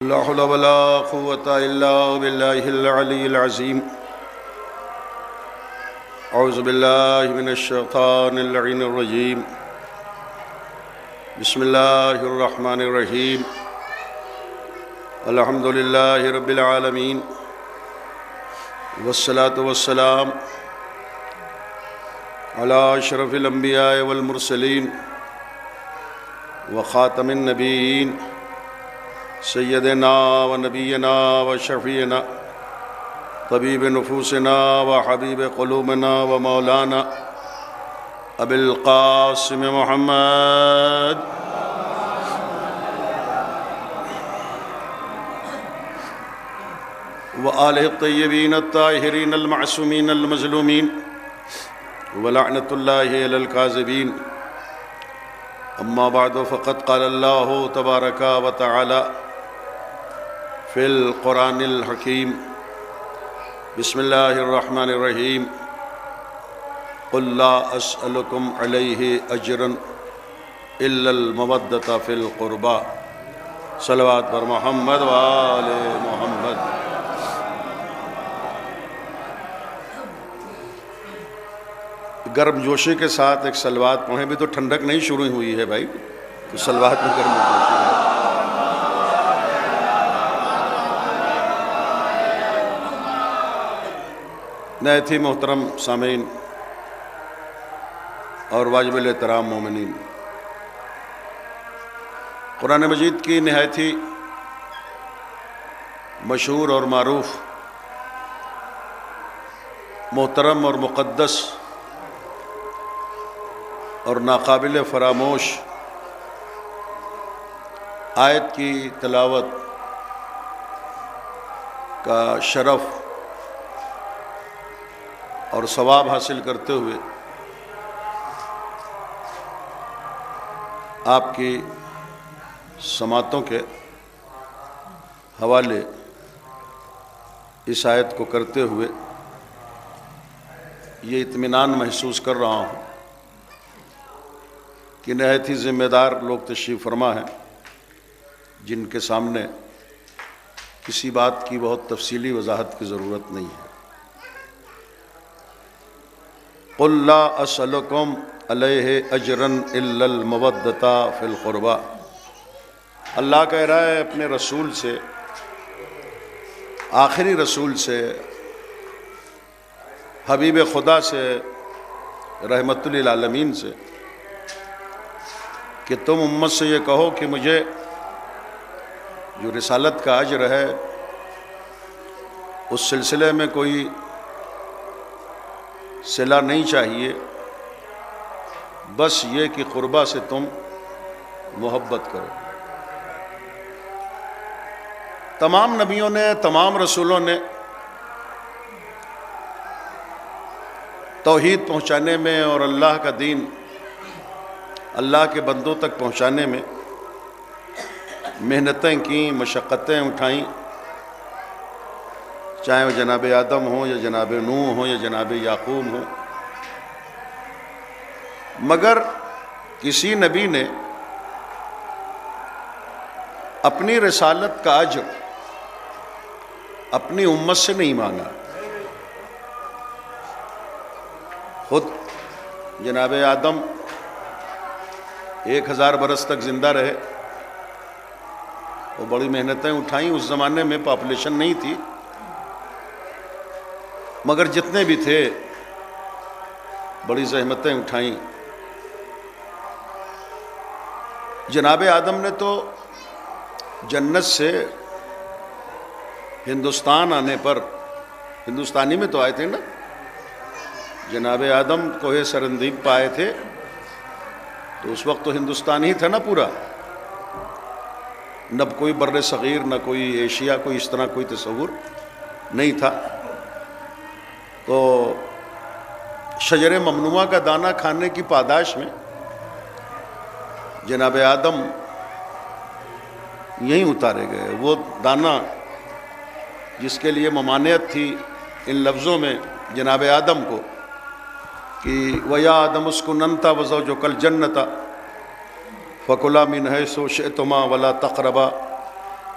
لا حول ولا قوة إلا بالله العلي العظيم. أعوذ بالله من الشيطان اللعين الرجيم. بسم الله الرحمن الرحيم. الحمد لله رب العالمين، والصلاة والسلام على أشرف الأنبياء والمرسلين وخاتم النبيين سیدنا و نبینا و شفیعنا طبیب نفوسنا و حبیب قلوبنا و مولانا ابی القاسم محمد و آلہ الطیبین الطاہرین المعصومین المظلومین ولعنۃ اللہ علی الکاذبین. اما بعد فقد قال اللہ تبارک و تعالی فی القرآن الحکیم. بسم اللہ الرحمن الرحیم. قل لا اسألکم علیہ اجرا الا المودۃ فی القربى. صلوات بر محمد و آل محمد. گرم جوشی کے ساتھ ایک صلوات پڑھیں. بھی تو ٹھنڈک نہیں شروع ہوئی ہے بھائی، تو صلوات میں گرم جوشی ہے. نہایت ہی محترم سامعین اور واجب الاحترام مومنین، قرآن مجید کی نہایت ہی مشہور اور معروف، محترم اور مقدس اور ناقابل فراموش آیت کی تلاوت کا شرف اور ثواب حاصل کرتے ہوئے آپ کی سماعتوں کے حوالے اس آیت کو کرتے ہوئے یہ اطمینان محسوس کر رہا ہوں کہ نہایت ہی ذمہ دار لوگ تشریف فرما ہیں، جن کے سامنے کسی بات کی بہت تفصیلی وضاحت کی ضرورت نہیں ہے. قل لا اسألکم علیہ اجرا الا المودۃ فی القربى. اللہ کہہ رہا ہے اپنے رسول سے، آخری رسول سے، حبیب خدا سے، رحمت للعالمین سے، کہ تم امت سے یہ کہو کہ مجھے جو رسالت کا اجر ہے اس سلسلے میں کوئی صلہ نہیں چاہیے، بس یہ کہ قربا سے تم محبت کرو. تمام نبیوں نے، تمام رسولوں نے توحید پہنچانے میں اور اللہ کا دین اللہ کے بندوں تک پہنچانے میں محنتیں کیں، مشقتیں اٹھائیں، چاہے وہ جناب آدم ہوں یا جناب نوح ہوں یا جناب یعقوب ہوں. مگر کسی نبی نے اپنی رسالت کا اجر اپنی امت سے نہیں مانگا. خود جناب آدم 1000 برس تک زندہ رہے، وہ بڑی محنتیں اٹھائیں. اس زمانے میں پاپولیشن نہیں تھی، مگر جتنے بھی تھے بڑی زحمتیں اٹھائیں. جناب آدم نے تو جنت سے ہندوستان آنے پر، ہندوستانی میں تو آئے تھے نا، جناب آدم کوہ سرندیب پائے تھے، تو اس وقت تو ہندوستان ہی تھا نا پورا، نہ کوئی بر صغیر، نہ کوئی ایشیا، کوئی اس طرح کوئی تصور نہیں تھا. تو شجر ممنوعہ کا دانہ کھانے کی پاداش میں جناب آدم یہیں اتارے گئے. وہ دانہ جس کے لیے ممانعت تھی ان لفظوں میں جناب آدم کو کہ وَيَا آدَمُ اسْكُنْ أَنْتَ وَزَوْجُكَ الْجَنَّةَ فَكُلَا مِنْ حَيْثُ شِئْتُمَا وَلَا تَقْرَبَا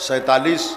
47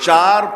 4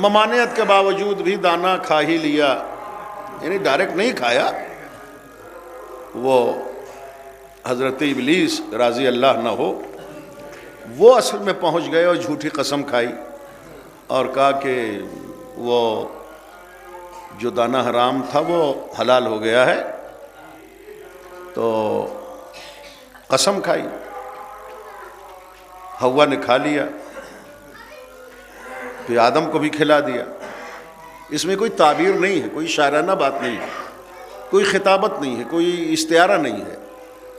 ممانعت کے باوجود بھی دانہ کھا ہی لیا، یعنی ڈائریکٹ نہیں کھایا، وہ حضرت ابلیس راضی اللہ نہ ہو وہ اصل میں پہنچ گئے اور جھوٹی قسم کھائی اور کہا کہ وہ جو دانہ حرام تھا وہ حلال ہو گیا ہے، تو قسم کھائی، حوا نے کھا لیا، تو آدم کو بھی کھلا دیا۔ اس میں کوئی تعبیر نہیں ہے، کوئی شاعرانہ بات نہیں ہے، کوئی خطابت نہیں ہے، کوئی استعارہ نہیں ہے،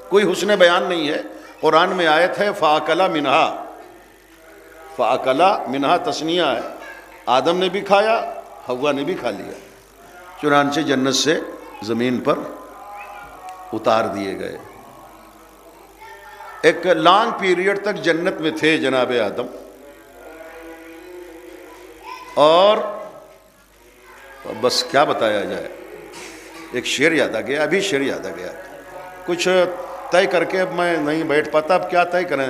کوئی حسن بیان نہیں ہے۔ قرآن میں آیت ہے فَأَكَلَ مِنْهَا، فَأَكَلَ مِنْهَا تثنیہ ہے، آدم نے بھی کھایا، حوا نے بھی کھا لیا، چنانچہ جنت سے زمین پر اتار دیے گئے۔ ایک لانگ پیریڈ تک جنت میں تھے جناب آدم، اور بس کیا بتایا جائے، ایک شعر یاد آ گیا، ابھی شعر یاد آ گیا، کچھ طے کر کے اب میں نہیں بیٹھ پاتا، اب کیا طے کریں،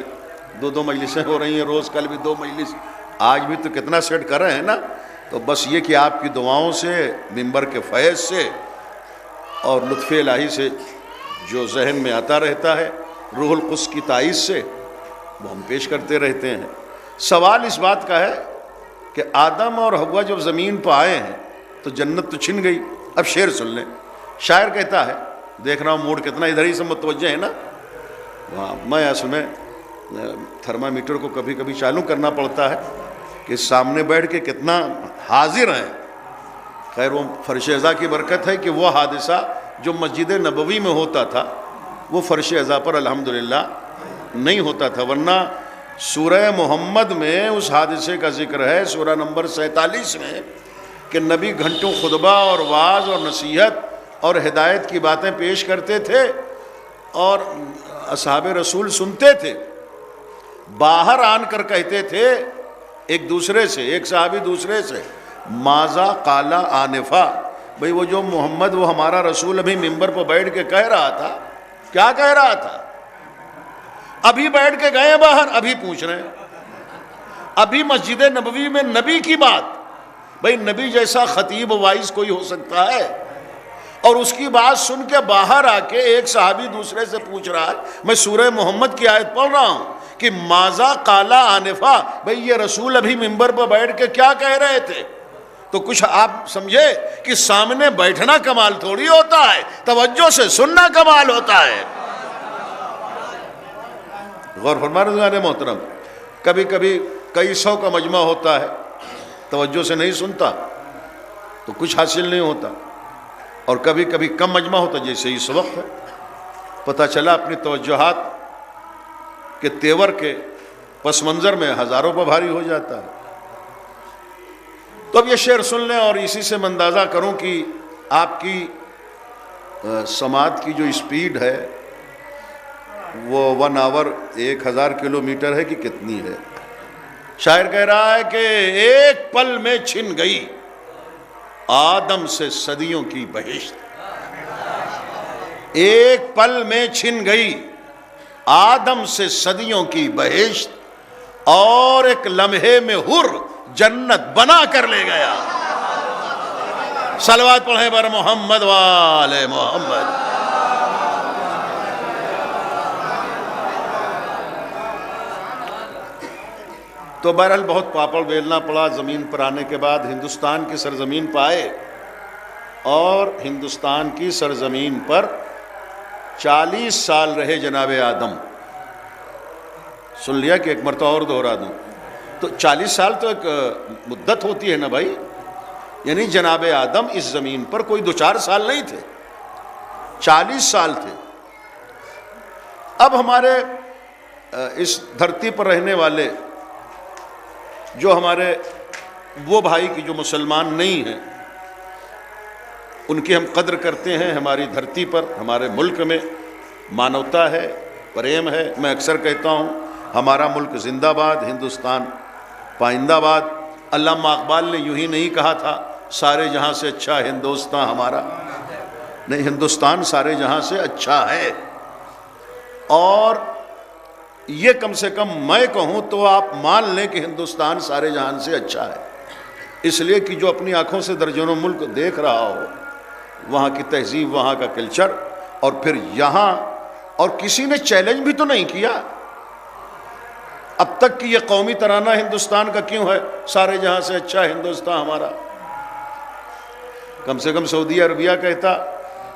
دو مجلسیں ہو رہی ہیں روز، کل بھی 2 مجلس، آج بھی تو کتنا سیٹ کر رہے ہیں نا، تو بس یہ کہ آپ کی دعاؤں سے، منبر کے فیض سے اور لطف الہی سے جو ذہن میں آتا رہتا ہے، روح القدس کی تائید سے وہ ہم پیش کرتے رہتے ہیں۔ سوال اس بات کا ہے کہ آدم اور حوا جب زمین پہ آئے ہیں تو جنت تو چھن گئی۔ اب شعر سن لیں، شاعر کہتا ہے، دیکھ رہا ہوں موڈ کتنا ادھر ہی سے متوجہ ہے نا، وہاں میں اصل میں تھرمامیٹر کو کبھی کبھی چالو کرنا پڑتا ہے کہ سامنے بیٹھ کے کتنا حاضر ہیں۔ خیر وہ فرش اعضاء کی برکت ہے کہ وہ حادثہ جو مسجد نبوی میں ہوتا تھا وہ فرش اعضاء پر الحمدللہ نہیں ہوتا تھا، ورنہ سورہ محمد میں اس حادثے کا ذکر ہے، سورہ نمبر 47 میں، کہ نبی گھنٹوں خطبہ اور وعظ اور نصیحت اور ہدایت کی باتیں پیش کرتے تھے اور اصحاب رسول سنتے تھے، باہر آن کر کہتے تھے ایک دوسرے سے، ایک صحابی دوسرے سے، ماذا قال آنفا، بھئی وہ جو محمد وہ ہمارا رسول ابھی منبر پر بیٹھ کے کہہ رہا تھا، کیا کہہ رہا تھا؟ ابھی بیٹھ کے گئے باہر، ابھی پوچھ رہے ہیں، ابھی مسجد نبوی میں نبی کی بات، بھئی نبی جیسا خطیب وائز کوئی ہو سکتا ہے؟ اور اس کی بات سن کے باہر آ کے ایک صحابی دوسرے سے پوچھ رہا ہے، میں سورہ محمد کی آیت پڑھ رہا ہوں کہ ماذا قال آنفا، بھئی یہ رسول ابھی منبر پر بیٹھ کے کیا کہہ رہے تھے؟ تو کچھ آپ سمجھے کہ سامنے بیٹھنا کمال تھوڑی ہوتا ہے، توجہ سے سننا کمال ہوتا ہے۔ غور فرمائے محترم، کبھی کبھی کئی سو کا مجمع ہوتا ہے، توجہ سے نہیں سنتا تو کچھ حاصل نہیں ہوتا، اور کبھی کبھی کم مجمع ہوتا جیسے اس وقت ہے، پتہ چلا اپنی توجہات کے تیور کے پس منظر میں ہزاروں پر بھاری ہو جاتا ہے۔ تو اب یہ شعر سن لیں اور اسی سے میں اندازہ کروں کہ آپ کی سماعت کی جو اسپیڈ ہے وہ 1 آور 1000 کلومیٹر ہے کہ کتنی ہے۔ شاعر کہہ رہا ہے کہ ایک پل میں چھن گئی آدم سے صدیوں کی بہشت، ایک پل میں چھن گئی آدم سے صدیوں کی بہشت، اور ایک لمحے میں حر جنت بنا کر لے گیا۔ صلوات پڑھیں بر محمد وآل محمد۔ تو بہرحال بہت پاپڑ بیلنا پڑا، زمین پر آنے کے بعد ہندوستان کی سرزمین پر آئے، اور ہندوستان کی سرزمین پر 40 سال رہے جناب آدم۔ سن لیا کہ ایک مرتبہ اور دوہرا دوں، تو 40 سال تو ایک مدت ہوتی ہے نا بھائی، یعنی جناب آدم اس زمین پر کوئی 2-4 سال نہیں تھے، 40 سال تھے۔ اب ہمارے اس دھرتی پر رہنے والے جو ہمارے وہ بھائی کی جو مسلمان نہیں ہیں، ان کی ہم قدر کرتے ہیں۔ ہماری دھرتی پر، ہمارے ملک میں مانوتا ہے، پریم ہے۔ میں اکثر کہتا ہوں ہمارا ملک زندہ باد، ہندوستان پائندہ باد۔ علامہ اقبال نے یوں ہی نہیں کہا تھا سارے جہاں سے اچھا ہندوستان ہمارا، نہیں، ہندوستان سارے جہاں سے اچھا ہے۔ اور یہ کم سے کم میں کہوں تو آپ مان لیں کہ ہندوستان سارے جہان سے اچھا ہے۔ اس لیے کہ جو اپنی آنکھوں سے درجنوں ملک دیکھ رہا ہو، وہاں کی تہذیب، وہاں کا کلچر، اور پھر یہاں، اور کسی نے چیلنج بھی تو نہیں کیا اب تک کہ یہ قومی ترانہ ہندوستان کا کیوں ہے، سارے جہاں سے اچھا ہندوستان ہمارا۔ کم سے کم سعودی عربیہ کہتا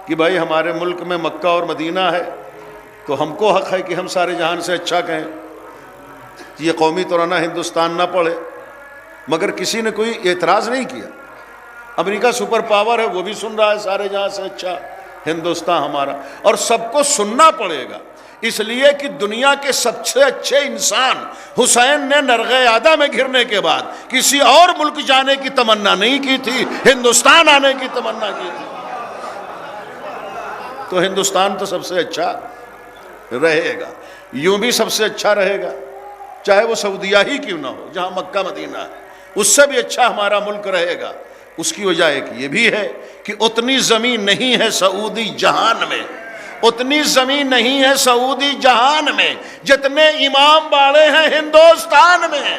کہ بھائی ہمارے ملک میں مکہ اور مدینہ ہے تو ہم کو حق ہے کہ ہم سارے جہان سے اچھا کہیں، یہ قومی ترانہ ہندوستان نہ پڑھے، مگر کسی نے کوئی اعتراض نہیں کیا۔ امریکہ سپر پاور ہے، وہ بھی سن رہا ہے سارے جہاں سے اچھا ہندوستان ہمارا، اور سب کو سننا پڑے گا، اس لیے کہ دنیا کے سب سے اچھے انسان حسین نے نرغہ اعدہ میں گرنے کے بعد کسی اور ملک جانے کی تمنا نہیں کی تھی، ہندوستان آنے کی تمنا کی تھی۔ تو ہندوستان تو سب سے اچھا رہے گا، یوں بھی سب سے اچھا رہے گا، چاہے وہ سعودیہ ہی کیوں نہ ہو جہاں مکہ مدینہ ہے، اس سے بھی اچھا ہمارا ملک رہے گا۔ اس کی وجہ ایک یہ بھی ہے کہ اتنی زمین نہیں ہے سعودی جہان میں، اتنی زمین نہیں ہے سعودی جہان میں جتنے امام باڑے ہیں ہندوستان میں۔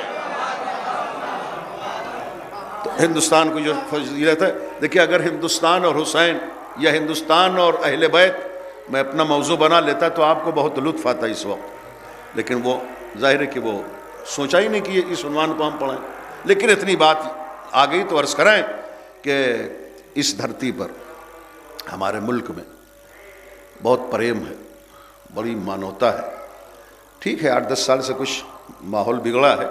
تو ہندوستان کو جو فضیلت ہے، دیکھیں اگر ہندوستان اور حسین یا ہندوستان اور اہل بیت میں اپنا موضوع بنا لیتا تو آپ کو بہت لطف آتا اس وقت، لیکن وہ ظاہر ہے کہ وہ سوچا ہی نہیں کہ اس عنوان کو ہم پڑھیں، لیکن اتنی بات آ گئی تو عرض کریں کہ اس دھرتی پر ہمارے ملک میں بہت پریم ہے، بڑی مانوتا ہے۔ ٹھیک ہے 8-10 سال سے کچھ ماحول بگڑا ہے،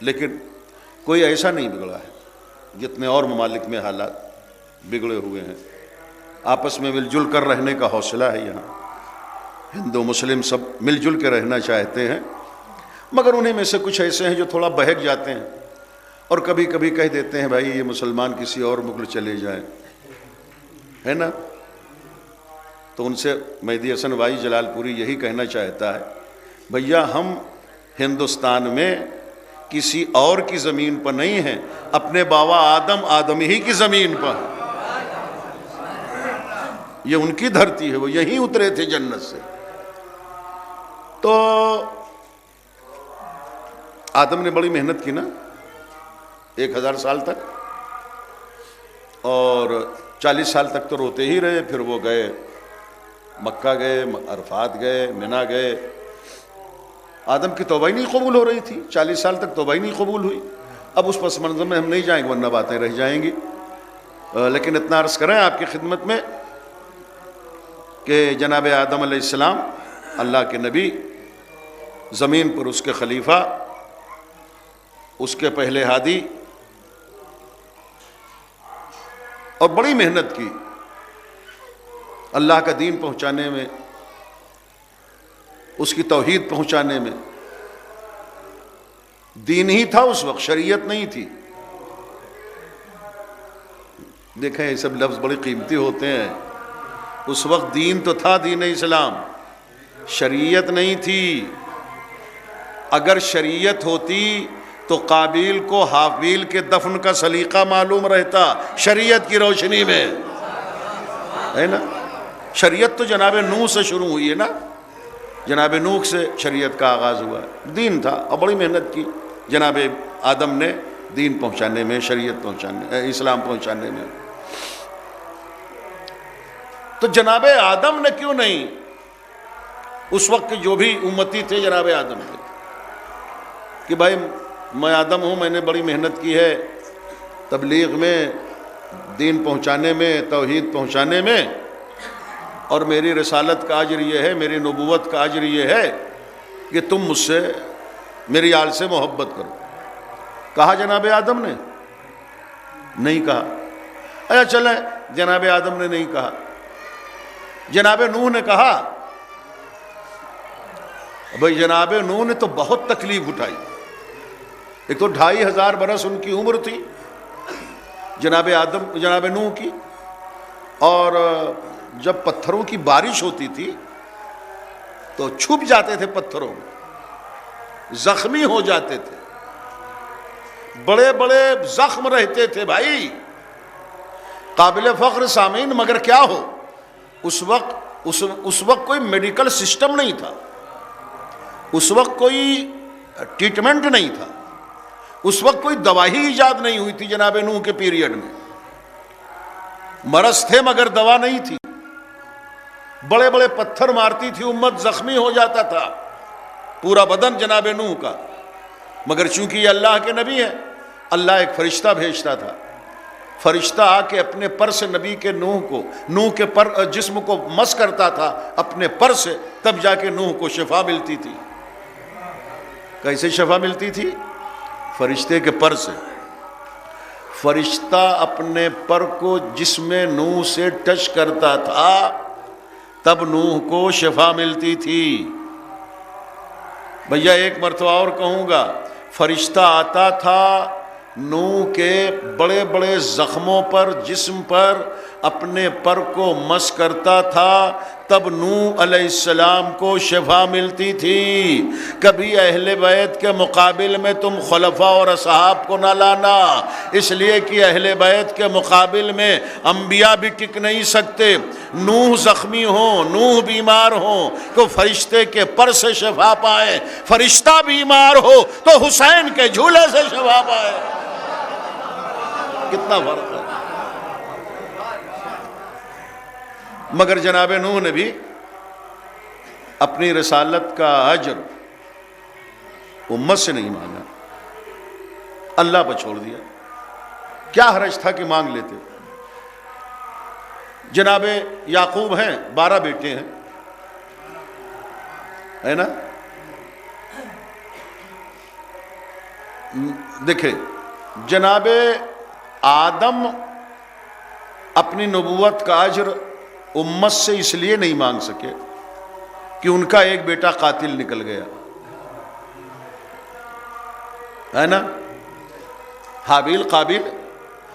لیکن کوئی ایسا نہیں بگڑا ہے جتنے اور ممالک میں حالات بگڑے ہوئے ہیں۔ آپس میں مل جل کر رہنے کا حوصلہ ہے، یہاں ہندو مسلم سب مل جل کے رہنا چاہتے ہیں، مگر انہیں میں سے کچھ ایسے ہیں جو تھوڑا بہک جاتے ہیں اور کبھی کبھی کہہ دیتے ہیں بھائی یہ مسلمان کسی اور ملک چلے جائیں، ہے نا۔ تو ان سے مہدی حسن بھائی جلال پوری یہی کہنا چاہتا ہے بھیا ہم ہندوستان میں کسی اور کی زمین پر نہیں ہیں، اپنے بابا آدم ہی کی زمین پر، یہ ان کی دھرتی ہے، وہ یہیں اترے تھے جنت سے۔ تو آدم نے بڑی محنت کی نا 1000 سال تک، اور 40 سال تک تو روتے ہی رہے، پھر وہ گئے مکہ، گئے عرفات، گئے منی گئے۔ آدم کی توبہ ہی نہیں قبول ہو رہی تھی، 40 سال تک توبہ ہی نہیں قبول ہوئی۔ اب اس پس منظر میں ہم نہیں جائیں گے ورنہ باتیں رہ جائیں گی، لیکن اتنا عرض کریں آپ کی خدمت میں کہ جناب آدم علیہ السلام اللہ کے نبی، زمین پر اس کے خلیفہ، اس کے پہلے ہادی، اور بڑی محنت کی اللہ کا دین پہنچانے میں، اس کی توحید پہنچانے میں۔ دین ہی تھا اس وقت، شریعت نہیں تھی۔ دیکھیں یہ سب لفظ بڑے قیمتی ہوتے ہیں، اس وقت دین تو تھا، دین اسلام، شریعت نہیں تھی۔ اگر شریعت ہوتی تو قابیل کو حابیل کے دفن کا سلیقہ معلوم رہتا شریعت کی روشنی میں، ہے نا۔ شریعت تو جناب نوح سے شروع ہوئی ہے نا، جناب نوح سے شریعت کا آغاز ہوا ہے، دین تھا، اور بڑی محنت کی جناب آدم نے دین پہنچانے میں، شریعت پہنچانے، اسلام پہنچانے میں۔ تو جناب آدم نے کیوں نہیں، اس وقت کے جو بھی امتی تھے جناب آدم کے، کہ بھائی میں آدم ہوں، میں نے بڑی محنت کی ہے تبلیغ میں، دین پہنچانے میں، توحید پہنچانے میں، اور میری رسالت کا اجر یہ ہے، میری نبوت کا اجر یہ ہے کہ تم مجھ سے، میری آل سے محبت کرو۔ کہا جناب آدم نے؟ نہیں کہا۔ اچھا چلیں، جناب آدم نے نہیں کہا، جناب نوح نے کہا۔ بھائی جناب نوح نے تو بہت تکلیف اٹھائی، ایک تو 2500 برس ان کی عمر تھی جناب نوح کی، اور جب پتھروں کی بارش ہوتی تھی تو چھپ جاتے تھے پتھروں میں، زخمی ہو جاتے تھے، بڑے بڑے زخم رہتے تھے بھائی، قابل فخر سامعین۔ مگر کیا ہو، اس وقت کوئی میڈیکل سسٹم نہیں تھا، اس وقت کوئی ٹریٹمنٹ نہیں تھا، اس وقت کوئی دوا ہی ایجاد نہیں ہوئی تھی جناب نوح کے پیریڈ میں، مرض تھے مگر دوا نہیں تھی، بڑے بڑے پتھر مارتی تھی امت، زخمی ہو جاتا تھا پورا بدن جناب نوح کا، مگر چونکہ یہ اللہ کے نبی ہیں، اللہ ایک فرشتہ بھیجتا تھا، فرشتہ آ کے اپنے پر سے نبی کے نوح کے جسم کو مس کرتا تھا اپنے پر سے، تب جا کے نوح کو شفا ملتی تھی۔ کیسے شفا ملتی تھی؟ فرشتے کے پر سے، فرشتہ اپنے پر کو جسم نوح سے ٹچ کرتا تھا، تب نوح کو شفا ملتی تھی۔ بھیا ایک مرتبہ اور کہوں گا، فرشتہ آتا تھا نوح کے بڑے بڑے زخموں پر، جسم پر اپنے پر کو مس کرتا تھا، تب نوح علیہ السلام کو شفا ملتی تھی۔ کبھی اہل بیت کے مقابل میں تم خلفاء اور اصحاب کو نہ لانا، اس لیے کہ اہل بیت کے مقابل میں انبیاء بھی ٹک نہیں سکتے۔ نوح زخمی ہوں، نوح بیمار ہوں تو فرشتے کے پر سے شفا پائے، فرشتہ بیمار ہو تو حسین کے جھولے سے شفا پائے۔ کتنا فرق ہے۔ مگر جناب نوح نے بھی اپنی رسالت کا اجر امت سے نہیں مانگا، اللہ پر چھوڑ دیا۔ کیا حرج تھا کہ مانگ لیتے؟ جناب یعقوب ہیں، 12 بیٹے ہیں، ہے نا؟ دیکھیں جناب آدم اپنی نبوت کا اجر امت سے اس لیے نہیں مانگ سکے کہ ان کا ایک بیٹا قاتل نکل گیا، ہے نا؟ حابیل قابیل،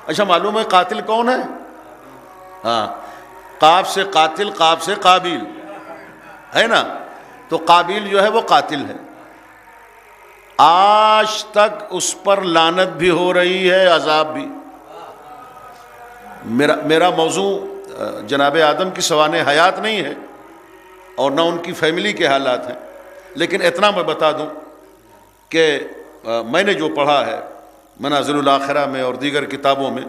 اچھا معلوم ہے قاتل کون ہے؟ ہاں، قاف سے قاتل، قاف سے قابیل، ہے نا؟ تو قابیل جو ہے وہ قاتل ہے، آج تک اس پر لعنت بھی ہو رہی ہے، عذاب بھی۔ میرا موضوع جناب آدم کی سوانح حیات نہیں ہے اور نہ ان کی فیملی کے حالات ہیں، لیکن اتنا میں بتا دوں کہ میں نے جو پڑھا ہے منازل الاخرہ میں اور دیگر کتابوں میں،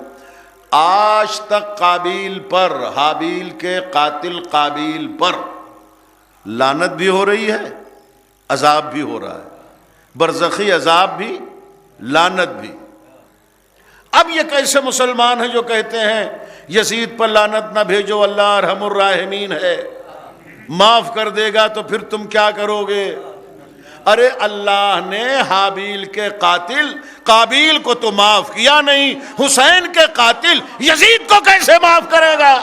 آج تک قابیل پر، حابیل کے قاتل قابیل پر لعنت بھی ہو رہی ہے، عذاب بھی ہو رہا ہے، برزخی عذاب بھی، لعنت بھی۔ اب یہ کیسے مسلمان ہیں جو کہتے ہیں یزید پر لعنت نہ بھیجو، اللہ ارحم الراحمین ہے، معاف کر دے گا تو پھر تم کیا کرو گے؟ ارے اللہ نے حابیل کے قاتل قابیل کو تو معاف کیا نہیں، حسین کے قاتل یزید کو کیسے معاف کرے گا؟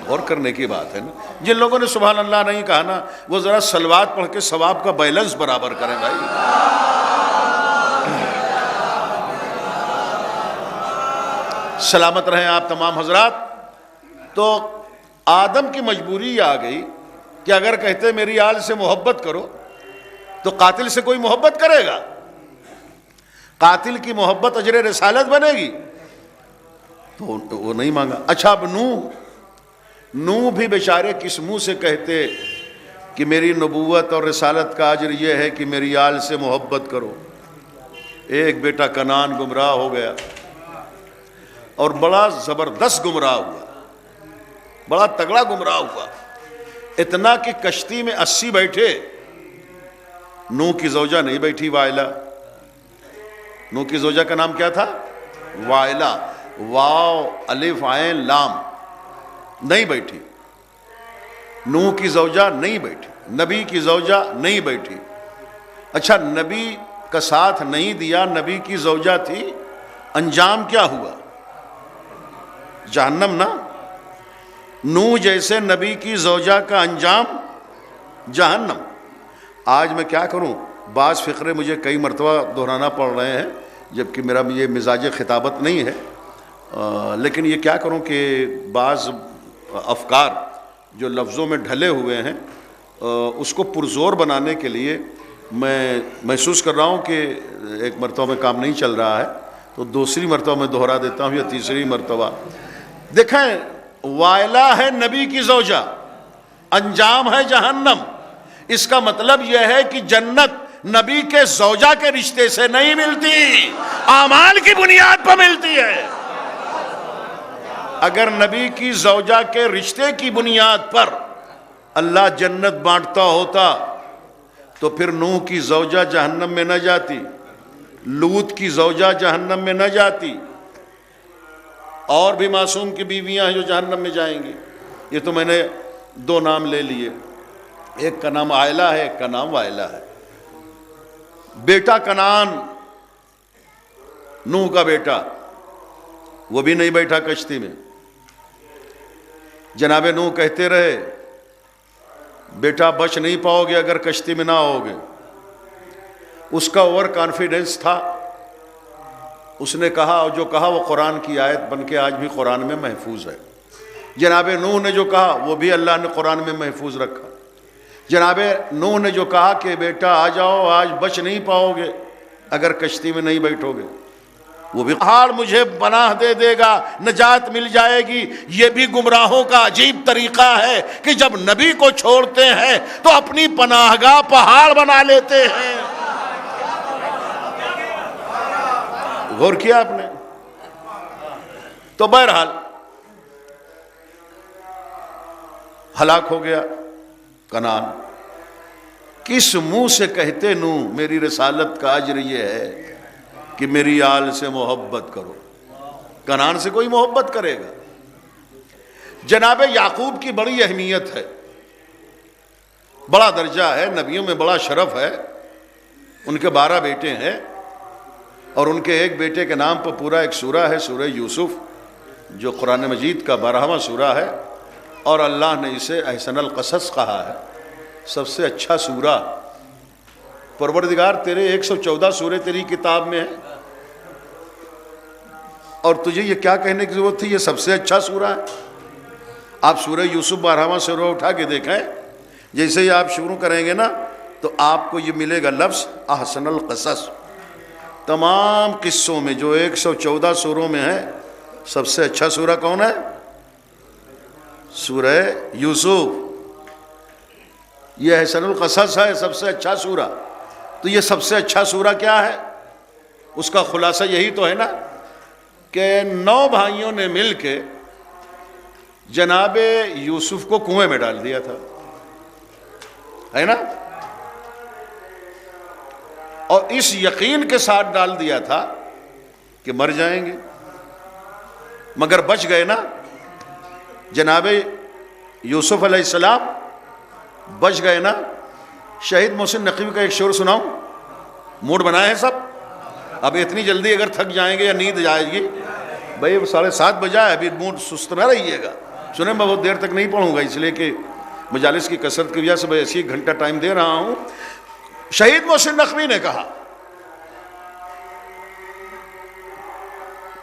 غور کرنے کی بات ہے نا۔ جن لوگوں نے سبحان اللہ نہیں کہا نا، وہ ذرا صلوات پڑھ کے ثواب کا بیلنس برابر کریں بھائی۔ سلامت رہیں آپ تمام حضرات۔ تو آدم کی مجبوری آ گئی کہ اگر کہتے میری آل سے محبت کرو تو قاتل سے کوئی محبت کرے گا؟ قاتل کی محبت اجر رسالت بنے گی؟ تو وہ نہیں مانگا۔ اچھا اب نوح بھی بیچارے کس منہ سے کہتے کہ میری نبوت اور رسالت کا اجر یہ ہے کہ میری آل سے محبت کرو؟ ایک بیٹا کنعان گمراہ ہو گیا اور بڑا زبردست گمراہ ہوا، بڑا تگڑا گمراہ ہوا، اتنا کہ کشتی میں 80 بیٹھے، نوح کی زوجہ نہیں بیٹھی، وائلہ۔ نوح کی زوجہ کا نام کیا تھا؟ وائلہ، واو الف عین لام، نہیں بیٹھی۔ نوح کی زوجہ نہیں بیٹھی، نبی کی زوجہ نہیں بیٹھی۔ اچھا نبی کا ساتھ نہیں دیا، نبی کی زوجہ تھی، انجام کیا ہوا؟ جہنم نا۔ نوح جیسے نبی کی زوجہ کا انجام جہنم۔ آج میں کیا کروں، بعض فقرے مجھے کئی مرتبہ دہرانا پڑ رہے ہیں، جبکہ میرا یہ مزاج خطابت نہیں ہے، لیکن یہ کیا کروں کہ بعض افکار جو لفظوں میں ڈھلے ہوئے ہیں اس کو پرزور بنانے کے لیے میں محسوس کر رہا ہوں کہ ایک مرتبہ میں کام نہیں چل رہا ہے، تو دوسری مرتبہ میں دہرا دیتا ہوں یا تیسری مرتبہ۔ دیکھیں وائلہ ہے نبی کی زوجہ، انجام ہے جہنم۔ اس کا مطلب یہ ہے کہ جنت نبی کے زوجہ کے رشتے سے نہیں ملتی، اعمال کی بنیاد پر ملتی ہے۔ اگر نبی کی زوجہ کے رشتے کی بنیاد پر اللہ جنت بانٹتا ہوتا تو پھر نوح کی زوجہ جہنم میں نہ جاتی، لوط کی زوجہ جہنم میں نہ جاتی، اور بھی معصوم کی بیویاں ہیں جو جہنم میں جائیں گی۔ یہ تو میں نے 2 نام لے لیے، ایک کا نام عائلہ ہے، ایک کا نام وائلہ ہے۔ بیٹا کنعان، نوح کا بیٹا، وہ بھی نہیں بیٹھا کشتی میں۔ جناب نوح کہتے رہے بیٹا بچ نہیں پاؤ گے اگر کشتی میں نہ ہوگے۔ اس کا اوور کانفیڈنس تھا، اس نے کہا، اور جو کہا وہ قرآن کی آیت بن کے آج بھی قرآن میں محفوظ ہے۔ جناب نوح نے جو کہا وہ بھی اللہ نے قرآن میں محفوظ رکھا۔ جناب نوح نے جو کہا کہ بیٹا آ جاؤ، آج بچ نہیں پاؤ گے اگر کشتی میں نہیں بیٹھو گے، وہ بھی پہاڑ مجھے پناہ دے دے گا، نجات مل جائے گی۔ یہ بھی گمراہوں کا عجیب طریقہ ہے کہ جب نبی کو چھوڑتے ہیں تو اپنی پناہ گاہ پہاڑ بنا لیتے ہیں۔ غور کیا آپ نے؟ تو بہرحال ہلاک ہو گیا کنعان۔ کس منہ سے کہتے نوح میری رسالت کا اجر یہ ہے کہ میری آل سے محبت کرو؟ کنعان سے کوئی محبت کرے گا؟ جناب یعقوب کی بڑی اہمیت ہے، بڑا درجہ ہے، نبیوں میں بڑا شرف ہے۔ ان کے 12 بیٹے ہیں، اور ان کے ایک بیٹے کے نام پر پورا ایک سورہ ہے، سورہ یوسف، جو قرآن مجید کا 12واں سورہ ہے، اور اللہ نے اسے احسن القصص کہا ہے، سب سے اچھا سورہ۔ پروردگار تیرے 114 سورے تیری کتاب میں ہیں، اور تجھے یہ کیا کہنے کی ضرورت تھی یہ سب سے اچھا سورہ ہے؟ آپ سورہ یوسف 12واں سورہ اٹھا کے دیکھیں، جیسے ہی آپ شروع کریں گے نا تو آپ کو یہ ملے گا لفظ احسن القصص۔ تمام قصوں میں جو 114 سوروں میں ہے، سب سے اچھا سورہ کون ہے؟ سورہ یوسف۔ یہ احسن القصص ہے، سب سے اچھا سورہ۔ تو یہ سب سے اچھا سورہ کیا ہے؟ اس کا خلاصہ یہی تو ہے نا کہ 9 بھائیوں نے مل کے جناب یوسف کو کنویں میں ڈال دیا تھا، ہے نا؟ اور اس یقین کے ساتھ ڈال دیا تھا کہ مر جائیں گے، مگر بچ گئے نا۔ جناب یوسف علیہ السلام بچ گئے نا۔ شہید محسن نقوی کا ایک شعر سناؤں؟ موڈ بنائے ہیں سب؟ اب اتنی جلدی اگر تھک جائیں گے یا نیند جائے گی، بھائی 7:30 بجا ہے، ابھی موڈ سست نہ رہیے گا۔ سنیں، میں بہت دیر تک نہیں پڑھوں گا، اس لیے کہ مجالس کی کثرت کی وجہ سے میں ایسی 1 گھنٹہ ٹائم دے رہا ہوں۔ شہید محسن نقوی نے کہا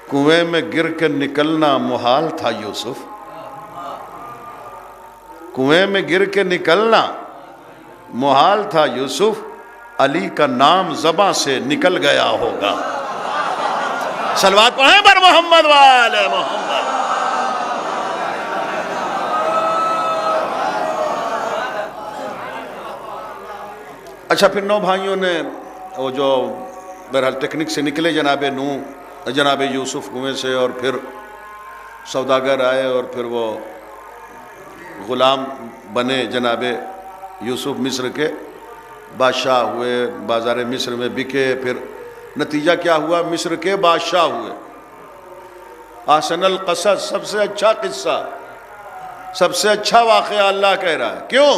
کنویں میں گر کے نکلنا محال تھا یوسف، کنویں میں گر کے نکلنا محال تھا یوسف، علی کا نام زباں سے نکل گیا ہوگا۔ صلوات پڑھیں پر محمد وآل محمد۔ اچھا، پھر 9 بھائیوں نے وہ جو بہرحال ٹیکنک سے نکلے جناب یوسف کنویں سے، اور پھر سوداگر آئے اور پھر وہ غلام بنے جناب یوسف، مصر کے بادشاہ ہوئے، بازار مصر میں بکے۔ پھر نتیجہ کیا ہوا؟ مصر کے بادشاہ ہوئے۔ احسن القصص، سب سے اچھا قصہ، سب سے اچھا واقعہ اللہ کہہ رہا ہے۔ کیوں؟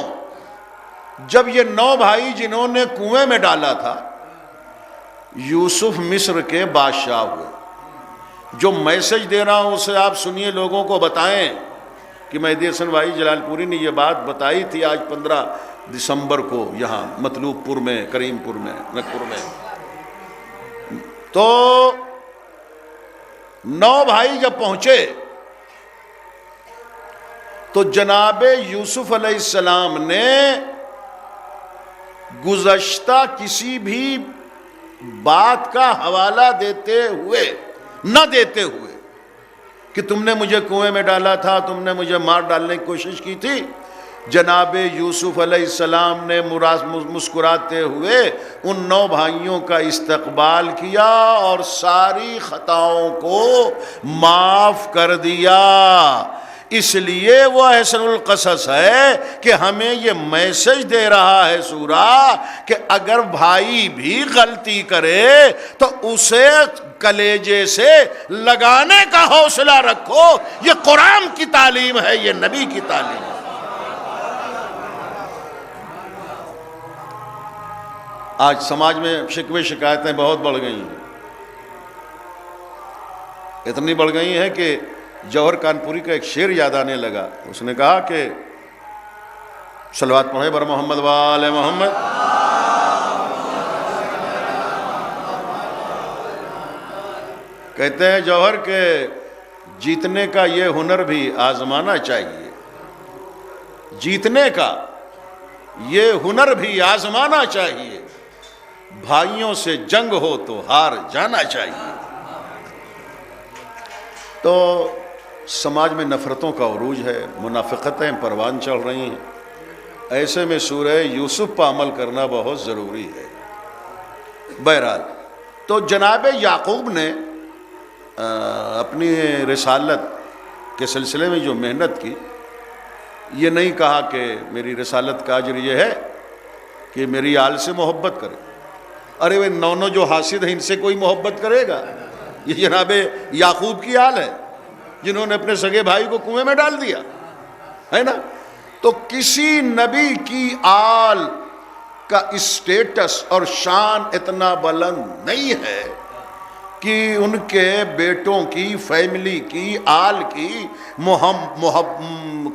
جب یہ 9 بھائی جنہوں نے کنویں میں ڈالا تھا، یوسف مصر کے بادشاہ ہوئے۔ جو میسج دے رہا ہوں اسے آپ سنیے، لوگوں کو بتائیں کہ مہدی حسن بھائی جلال پوری نے یہ بات بتائی تھی آج 15 دسمبر کو یہاں مطلوب پور میں، کریم پور میں، نگپور میں۔ تو 9 بھائی جب پہنچے تو جناب یوسف علیہ السلام نے گزشتہ کسی بھی بات کا حوالہ دیتے ہوئے، نہ دیتے ہوئے کہ تم نے مجھے کنویں میں ڈالا تھا، تم نے مجھے مار ڈالنے کی کوشش کی تھی، جناب یوسف علیہ السلام نے مسکراتے ہوئے ان 9 بھائیوں کا استقبال کیا اور ساری خطاؤں کو معاف کر دیا. اس لیے وہ احسن القصص ہے کہ ہمیں یہ میسج دے رہا ہے سورہ کہ اگر بھائی بھی غلطی کرے تو اسے کلیجے سے لگانے کا حوصلہ رکھو. یہ قرآن کی تعلیم ہے، یہ نبی کی تعلیم ہے. آج سماج میں شکوے شکایتیں بہت بڑھ گئی ہیں، اتنی بڑھ گئی ہیں کہ جوہر کانپوری کا ایک شعر یاد آنے لگا. اس نے کہا کہ صلوات پڑھے بر محمد وآل محمد. کہتے ہیں جوہر کہ جیتنے کا یہ ہنر بھی آزمانا چاہیے، جیتنے کا یہ ہنر بھی آزمانا چاہیے، بھائیوں سے جنگ ہو تو ہار جانا چاہیے. تو سماج میں نفرتوں کا عروج ہے، منافقتیں پروان چڑھ رہی ہیں. ایسے میں سورہ یوسف پر عمل کرنا بہت ضروری ہے. بہرحال تو جناب یعقوب نے اپنی رسالت کے سلسلے میں جو محنت کی، یہ نہیں کہا کہ میری رسالت کا اجر یہ ہے کہ میری آل سے محبت کرے. ارے وہ 9 جو حاسد ہیں ان سے کوئی محبت کرے گا؟ یہ جناب یعقوب کی آل ہے جنہوں نے اپنے سگے بھائی کو کنویں میں ڈال دیا ہے نا. تو کسی نبی کی آل کا اسٹیٹس اور شان اتنا بلند نہیں ہے کہ ان کے بیٹوں کی، فیملی کی، آل کی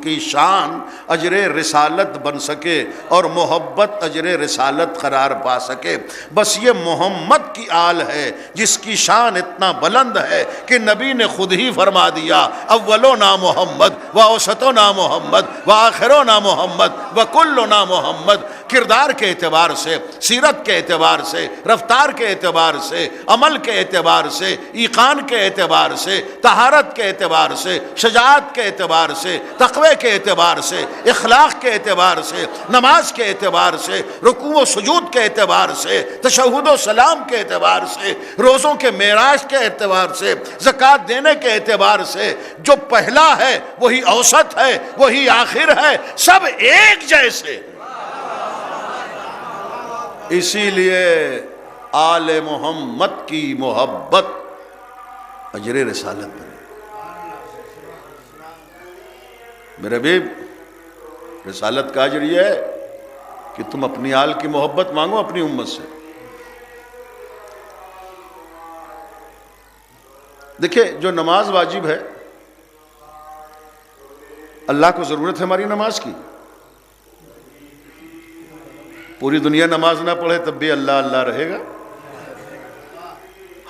کی شان اجر رسالت بن سکے اور محبت اجر رسالت قرار پا سکے. بس یہ محمد کی آل ہے جس کی شان اتنا بلند ہے کہ نبی نے خود ہی فرما دیا اولنا محمد و اوسطنا محمد و آخرنا محمد و کلنا محمد. کردار کے اعتبار سے، سیرت کے اعتبار سے، رفتار کے اعتبار سے، عمل کے اعتبار سے، ایقان کے اعتبار سے، طہارت کے اعتبار سے، شجاعت کے اعتبار سے، تقوی کے اعتبار سے، اخلاق کے اعتبار سے، نماز کے اعتبار سے، رکوع و سجود کے اعتبار سے، تشہد و سلام کے اعتبار سے، روزوں کے معراج کے اعتبار سے، زکوٰۃ دینے کے اعتبار سے، جو پہلا ہے وہی اوسط ہے، وہی آخر ہے، سب ایک جیسے. اسی لیے آل محمد کی محبت اجر رسالت بنے. میرے حبیب، رسالت کا اجر یہ ہے کہ تم اپنی آل کی محبت مانگو اپنی امت سے. دیکھیں، جو نماز واجب ہے، اللہ کو ضرورت ہے ہماری نماز کی. پوری دنیا نماز نہ پڑھے تب بھی اللہ اللہ رہے گا.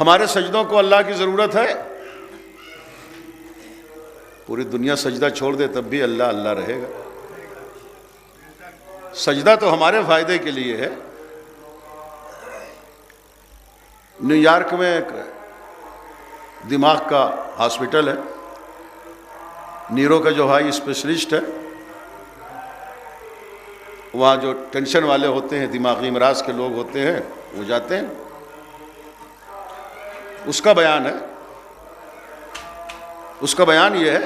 ہمارے سجدوں کو اللہ کی ضرورت ہے، پوری دنیا سجدہ چھوڑ دے تب بھی اللہ اللہ رہے گا. سجدہ تو ہمارے فائدے کے لیے ہے. نیو یارک میں ایک دماغ کا ہاسپٹل ہے، نیرو کا جو ہائی اسپیشلسٹ ہے، وہاں جو ٹینشن والے ہوتے ہیں، دماغی امراض کے لوگ ہوتے ہیں، وہ جاتے ہیں. اس کا بیان ہے، اس کا بیان یہ ہے،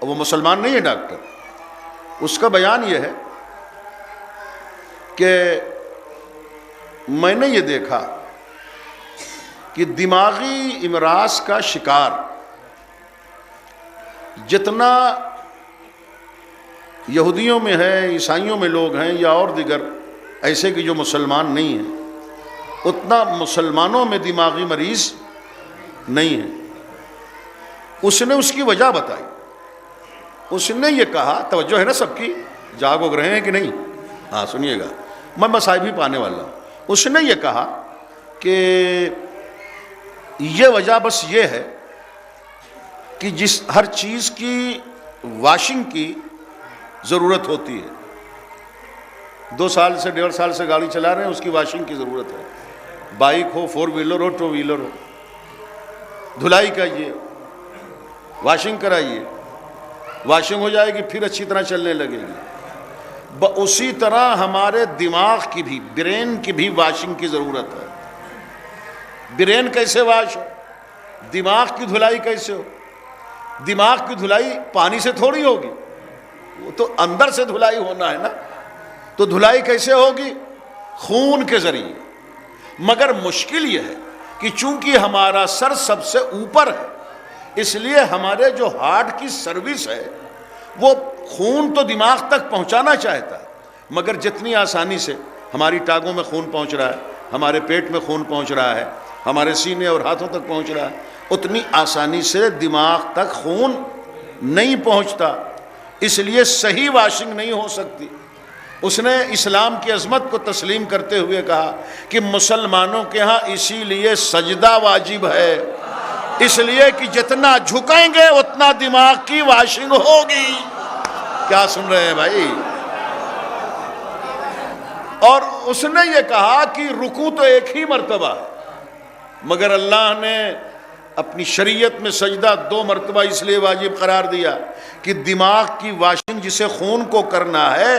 وہ مسلمان نہیں ہے ڈاکٹر، اس کا بیان یہ ہے کہ میں نے یہ دیکھا کہ دماغی امراض کا شکار جتنا یہودیوں میں ہے، عیسائیوں میں لوگ ہیں، یا اور دیگر ایسے کہ جو مسلمان نہیں ہیں، اتنا مسلمانوں میں دماغی مریض نہیں ہے. اس نے اس کی وجہ بتائی. اس نے یہ کہا، توجہ ہے نا سب کی، جاگ اگ رہے ہیں کہ نہیں؟ ہاں سنیے گا، میں مصائب ہی پانے والا ہوں. اس نے یہ کہا کہ یہ وجہ بس یہ ہے کہ جس ہر چیز کی واشنگ کی ضرورت ہوتی ہے. 2 سال سے 1.5 سال سے گاڑی چلا رہے ہیں، اس کی واشنگ کی ضرورت ہے. بائک ہو، 4 ویلر ہو، 2 ویلر ہو، دھلائی کریے، واشنگ کرائیے، واشنگ ہو جائے گی پھر اچھی طرح چلنے لگے گی. اسی طرح ہمارے دماغ کی بھی، برین کی بھی واشنگ کی ضرورت ہے۔ برین کیسے واش ہو؟ دماغ کی دھلائی کیسے ہو؟ دماغ کی دھلائی پانی سے تھوڑی ہوگی، وہ تو اندر سے دھلائی ہونا ہے نا۔ تو دھلائی کیسے ہوگی؟ خون کے ذریعے۔ مگر مشکل یہ ہے کہ چونکہ ہمارا سر سب سے اوپر ہے، اس لیے ہمارے جو ہارٹ کی سروس ہے وہ خون تو دماغ تک پہنچانا چاہتا ہے، مگر جتنی آسانی سے ہماری ٹانگوں میں خون پہنچ رہا ہے، ہمارے پیٹ میں خون پہنچ رہا ہے، ہمارے سینے اور ہاتھوں تک پہنچ رہا ہے، اتنی آسانی سے دماغ تک خون نہیں پہنچتا، اس لیے صحیح واشنگ نہیں ہو سکتی۔ اس نے اسلام کی عظمت کو تسلیم کرتے ہوئے کہا کہ مسلمانوں کے ہاں اسی لیے سجدہ واجب ہے، اس لیے کہ جتنا جھکیں گے اتنا دماغ کی واشنگ ہوگی۔ کیا سن رہے ہیں بھائی؟ اور اس نے یہ کہا کہ رکوع تو ایک ہی مرتبہ ہے، مگر اللہ نے اپنی شریعت میں سجدہ 2 مرتبہ اس لیے واجب قرار دیا کہ دماغ کی واشنگ جسے خون کو کرنا ہے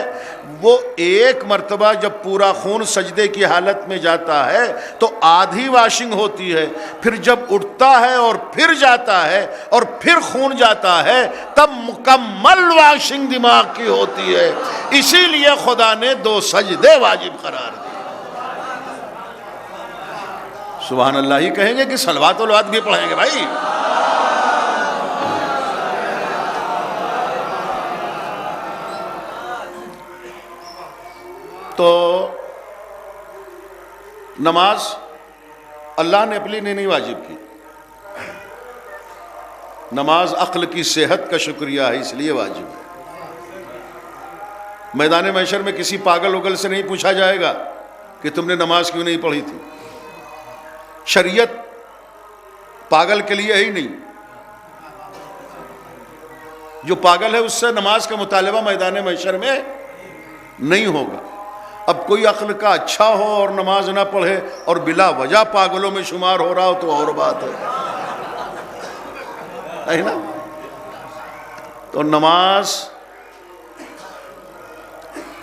وہ ایک مرتبہ جب پورا خون سجدے کی حالت میں جاتا ہے تو آدھی واشنگ ہوتی ہے، پھر جب اٹھتا ہے اور پھر جاتا ہے اور پھر خون جاتا ہے تب مکمل واشنگ دماغ کی ہوتی ہے۔ اسی لیے خدا نے 2 سجدے واجب قرار دیے۔ سبحان اللہ ہی کہیں گے کہ صلوات والواد بھی پڑھیں گے بھائی؟ تو نماز اللہ نے اپنے لیے نہیں واجب کی، نماز عقل کی صحت کا شکریہ ہے، اس لیے واجب ہے۔ میدان محشر میں کسی پاگل اگل سے نہیں پوچھا جائے گا کہ تم نے نماز کیوں نہیں پڑھی تھی۔ شریعت پاگل کے لیے ہی نہیں، جو پاگل ہے اس سے نماز کا مطالبہ میدان محشر میں نہیں ہوگا۔ اب کوئی عقل کا اچھا ہو اور نماز نہ پڑھے اور بلا وجہ پاگلوں میں شمار ہو رہا ہو تو اور بات ہے نا۔ تو نماز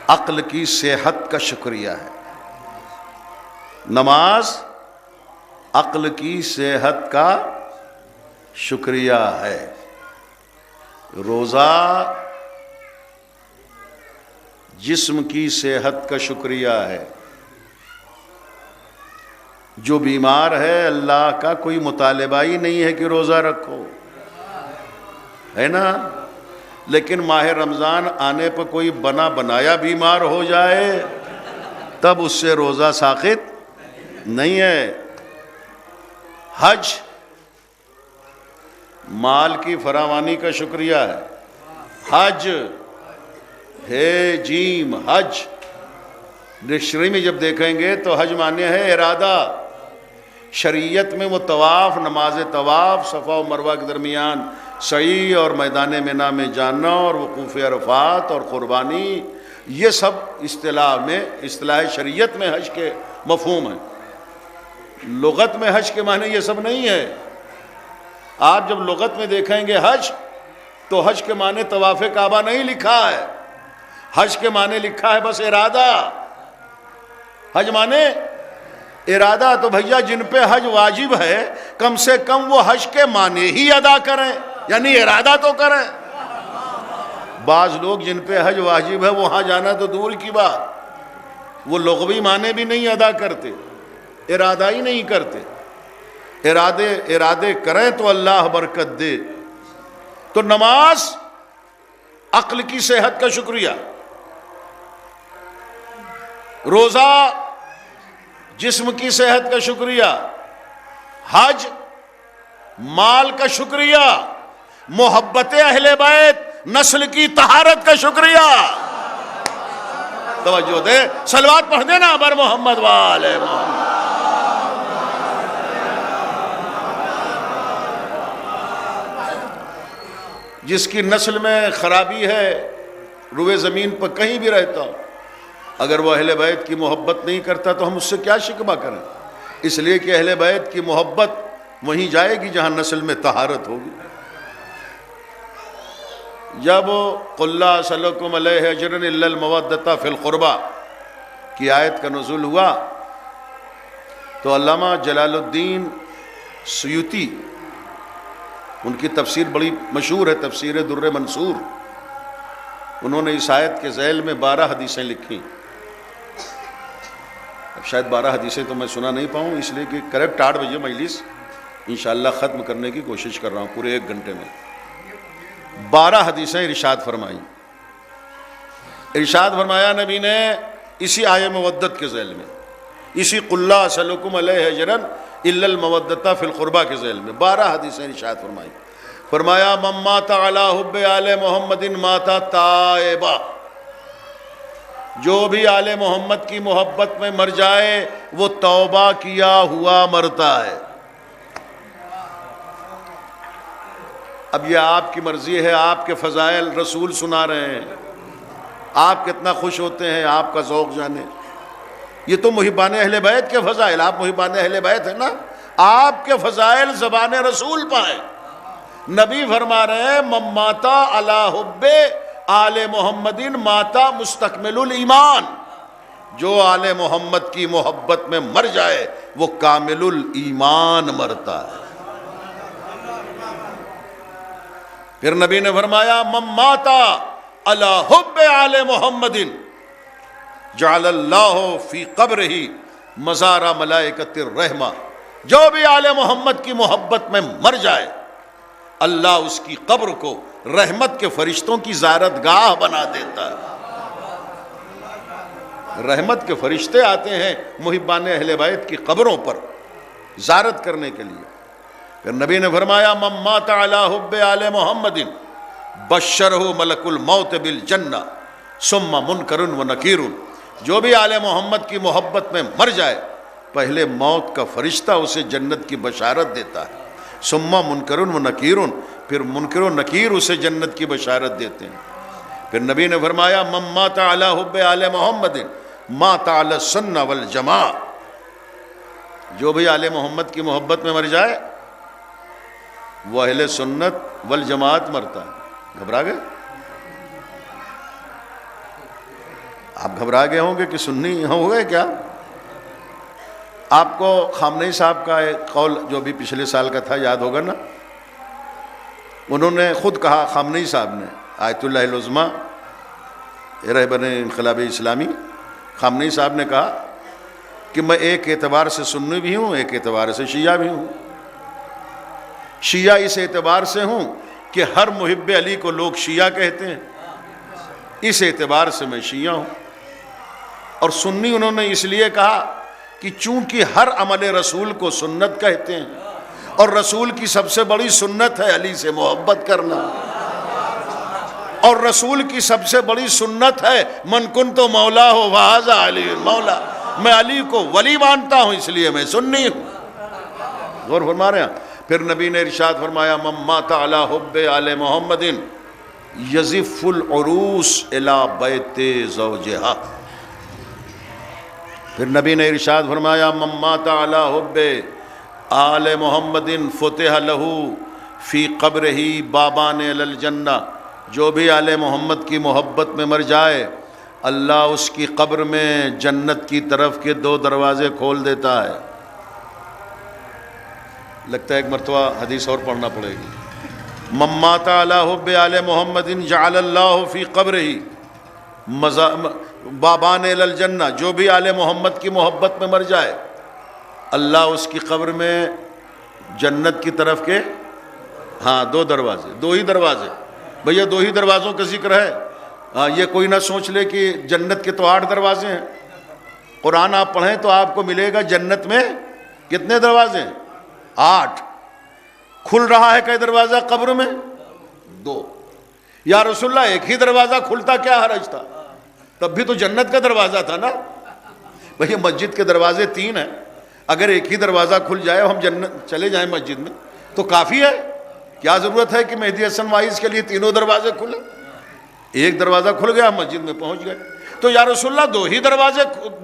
عقل کی صحت کا شکریہ ہے، نماز عقل کی صحت کا شکریہ ہے۔ روزہ جسم کی صحت کا شکریہ ہے۔ جو بیمار ہے اللہ کا کوئی مطالبہ ہی نہیں ہے کہ روزہ رکھو، ہے نا، لیکن ماہ رمضان آنے پر کوئی بنا بنایا بیمار ہو جائے تب اس سے روزہ ساقط نہیں ہے۔ حج مال کی فراوانی کا شکریہ ہے، حج ہے جیم حج، ڈکشنری میں جب دیکھیں گے تو حج معنی ہے ارادہ۔ شریعت میں وہ طواف، نماز طواف، صفا و مروہ کے درمیان سعی اور میدان منا میں جانا اور وقوف عرفات اور قربانی، یہ سب اصطلاح شریعت میں حج کے مفہوم ہیں۔ لغت میں حج کے معنی یہ سب نہیں ہے۔ آپ جب لغت میں دیکھیں گے حج تو حج کے معنی طواف کعبہ نہیں لکھا ہے، حج کے معنی لکھا ہے بس ارادہ۔ حج معنی ارادہ، تو بھیا جن پہ حج واجب ہے کم سے کم وہ حج کے معنی ہی ادا کریں، یعنی ارادہ تو کریں۔ بعض لوگ جن پہ حج واجب ہے وہاں جانا تو دور کی بات، وہ لغوی معنی بھی نہیں ادا کرتے، ارادہ ہی نہیں کرتے۔ ارادے کریں تو اللہ برکت دے۔ تو نماز عقل کی صحت کا شکریہ، روزہ جسم کی صحت کا شکریہ، حج مال کا شکریہ، محبت اہل بیت نسل کی طہارت کا شکریہ۔ توجہ دے، صلوات پڑھ دینا بر محمد والے محمد۔ جس کی نسل میں خرابی ہے روئے زمین پر کہیں بھی رہتا ہو، اگر وہ اہل بیت کی محبت نہیں کرتا تو ہم اس سے کیا شکوہ کریں؟ اس لیے کہ اہل بیت کی محبت وہیں جائے گی جہاں نسل میں طہارت ہوگی۔ جب قل لا اسألکم علیہ اجرا الا المودۃ فی القربى کی آیت کا نزول ہوا تو علامہ جلال الدین سیوطی، ان کی تفسیر بڑی مشہور ہے، تفسیر در منصور، انہوں نے اس آیت کے ذیل میں 12 حدیثیں لکھی. اب شاید 12 حدیثیں تو میں سنا نہیں پاؤں، اس لیے کہ کریکٹ 8 بجے مجلس انشاءاللہ ختم کرنے کی کوشش کر رہا ہوں پورے 1 گھنٹے میں. 12 حدیثیں ارشاد فرمائی. ارشاد فرمایا نبی نے اسی آیہ مودت کے ذیل میں، اسی قل لا اسألکم علیہ اجرا الا المودۃ فی القربى کے ذیل میں 12 حدیثیں ارشاد فرمائی. فرمایا من مات علی حب آل محمد مات تائبا، جو بھی آل محمد کی محبت میں مر جائے وہ توبہ کیا ہوا مرتا ہے. اب یہ آپ کی مرضی ہے، آپ کے فضائل رسول سنا رہے ہیں، آپ کتنا خوش ہوتے ہیں، آپ کا ذوق جانے. یہ تو محبان اہل بیت کے فضائل، آپ محبان اہل بیت ہیں نا، آپ کے فضائل زبان رسول پائیں. نبی فرما رہے ہیں من ماتا علی حب آل محمد ماتا مستکمل الایمان، جو آل محمد کی محبت میں مر جائے وہ کامل الایمان مرتا ہے. پھر نبی نے فرمایا من ماتا علی حب آل محمد جعل اللہ فی قبرہ مزار ملائکۃ الرحمہ، جو بھی آل محمد کی محبت میں مر جائے اللہ اس کی قبر کو رحمت کے فرشتوں کی زیارت گاہ بنا دیتا ہے. رحمت کے فرشتے آتے ہیں محبان اہل بیت کی قبروں پر زیارت کرنے کے لیے. پھر نبی نے فرمایا من مات علی حب آل محمد بشرہ ملک الموت بالجنہ ثم منکر و نکیر، جو بھی آل محمد کی محبت میں مر جائے پہلے موت کا فرشتہ اسے جنت کی بشارت دیتا ہے، ثم منکر و نکیر، پھر منکر و نکیر اسے جنت کی بشارت دیتے ہیں. پھر نبی نے فرمایا من مات علی حب آل محمد مات علی السنہ والجماع، جو بھی آل محمد کی محبت میں مر جائے وہ اہل سنت والجماعت مرتا ہے. گھبرا گئے؟ آپ گھبرا گئے ہوں گے کہ سنی ہو گئے کیا؟ آپ کو خامنئی صاحب کا ایک قول جو بھی پچھلے سال کا تھا یاد ہوگا نا، انہوں نے خود کہا، خامنئی صاحب نے، آیت اللہ العظمیٰ رہبر انقلاب اسلامی خامنئی صاحب نے کہا کہ میں ایک اعتبار سے سنی بھی ہوں، ایک اعتبار سے شیعہ بھی ہوں. شیعہ اس اعتبار سے ہوں کہ ہر محب علی کو لوگ شیعہ کہتے ہیں، اس اعتبار سے میں شیعہ ہوں. اور سنی انہوں نے اس لیے کہا کہ چونکہ ہر عمل رسول کو سنت کہتے ہیں، اور رسول کی سب سے بڑی سنت ہے علی سے محبت کرنا، اور رسول کی سب سے بڑی سنت ہے من کنت مولا ہو وہذا علی مولا، میں علی کو ولی مانتا ہوں اس لیے میں سنی ہوں. غور فرما رہے ہیں؟ پھر نبی نے ارشاد فرمایا من مات علی حب آل محمد یزف العروس الی بیت زوجہا. پھر نبی نے ارشاد فرمایا من مات علی حب آل محمد فتح لہ فی قبرہ بابان الی الجنہ، جو بھی آل محمد کی محبت میں مر جائے اللہ اس کی قبر میں جنت کی طرف کے 2 دروازے کھول دیتا ہے. لگتا ہے ایک مرتبہ حدیث اور پڑھنا پڑے گی. من مات علی حب آل محمد جعل اللہ فی قبرہ بابان الی الجنہ، جو بھی آل محمد کی محبت میں مر جائے اللہ اس کی قبر میں جنت کی طرف کے 2 دروازے، 2 ہی دروازے. بھیا 2 ہی دروازوں کا ذکر ہے، یہ کوئی نہ سوچ لے کہ جنت کے تو 8 دروازے ہیں. قرآن آپ پڑھیں تو آپ کو ملے گا جنت میں کتنے دروازے ہیں؟ 8. کھل رہا ہے کئی دروازہ قبر میں؟ 2. یا رسول اللہ ایک ہی دروازہ کھلتا کیا حرج تھا؟ تب بھی تو جنت کا دروازہ تھا نا. بھئی مسجد کے دروازے 3 ہیں، اگر ایک ہی دروازہ کھل جائے ہم جنت چلے جائیں مسجد میں تو کافی ہے. کیا ضرورت ہے کہ مہدی حسن وائز کے لیے 3 دروازے کھلے؟ ایک دروازہ کھل گیا مسجد میں پہنچ گئے. تو یا رسول اللہ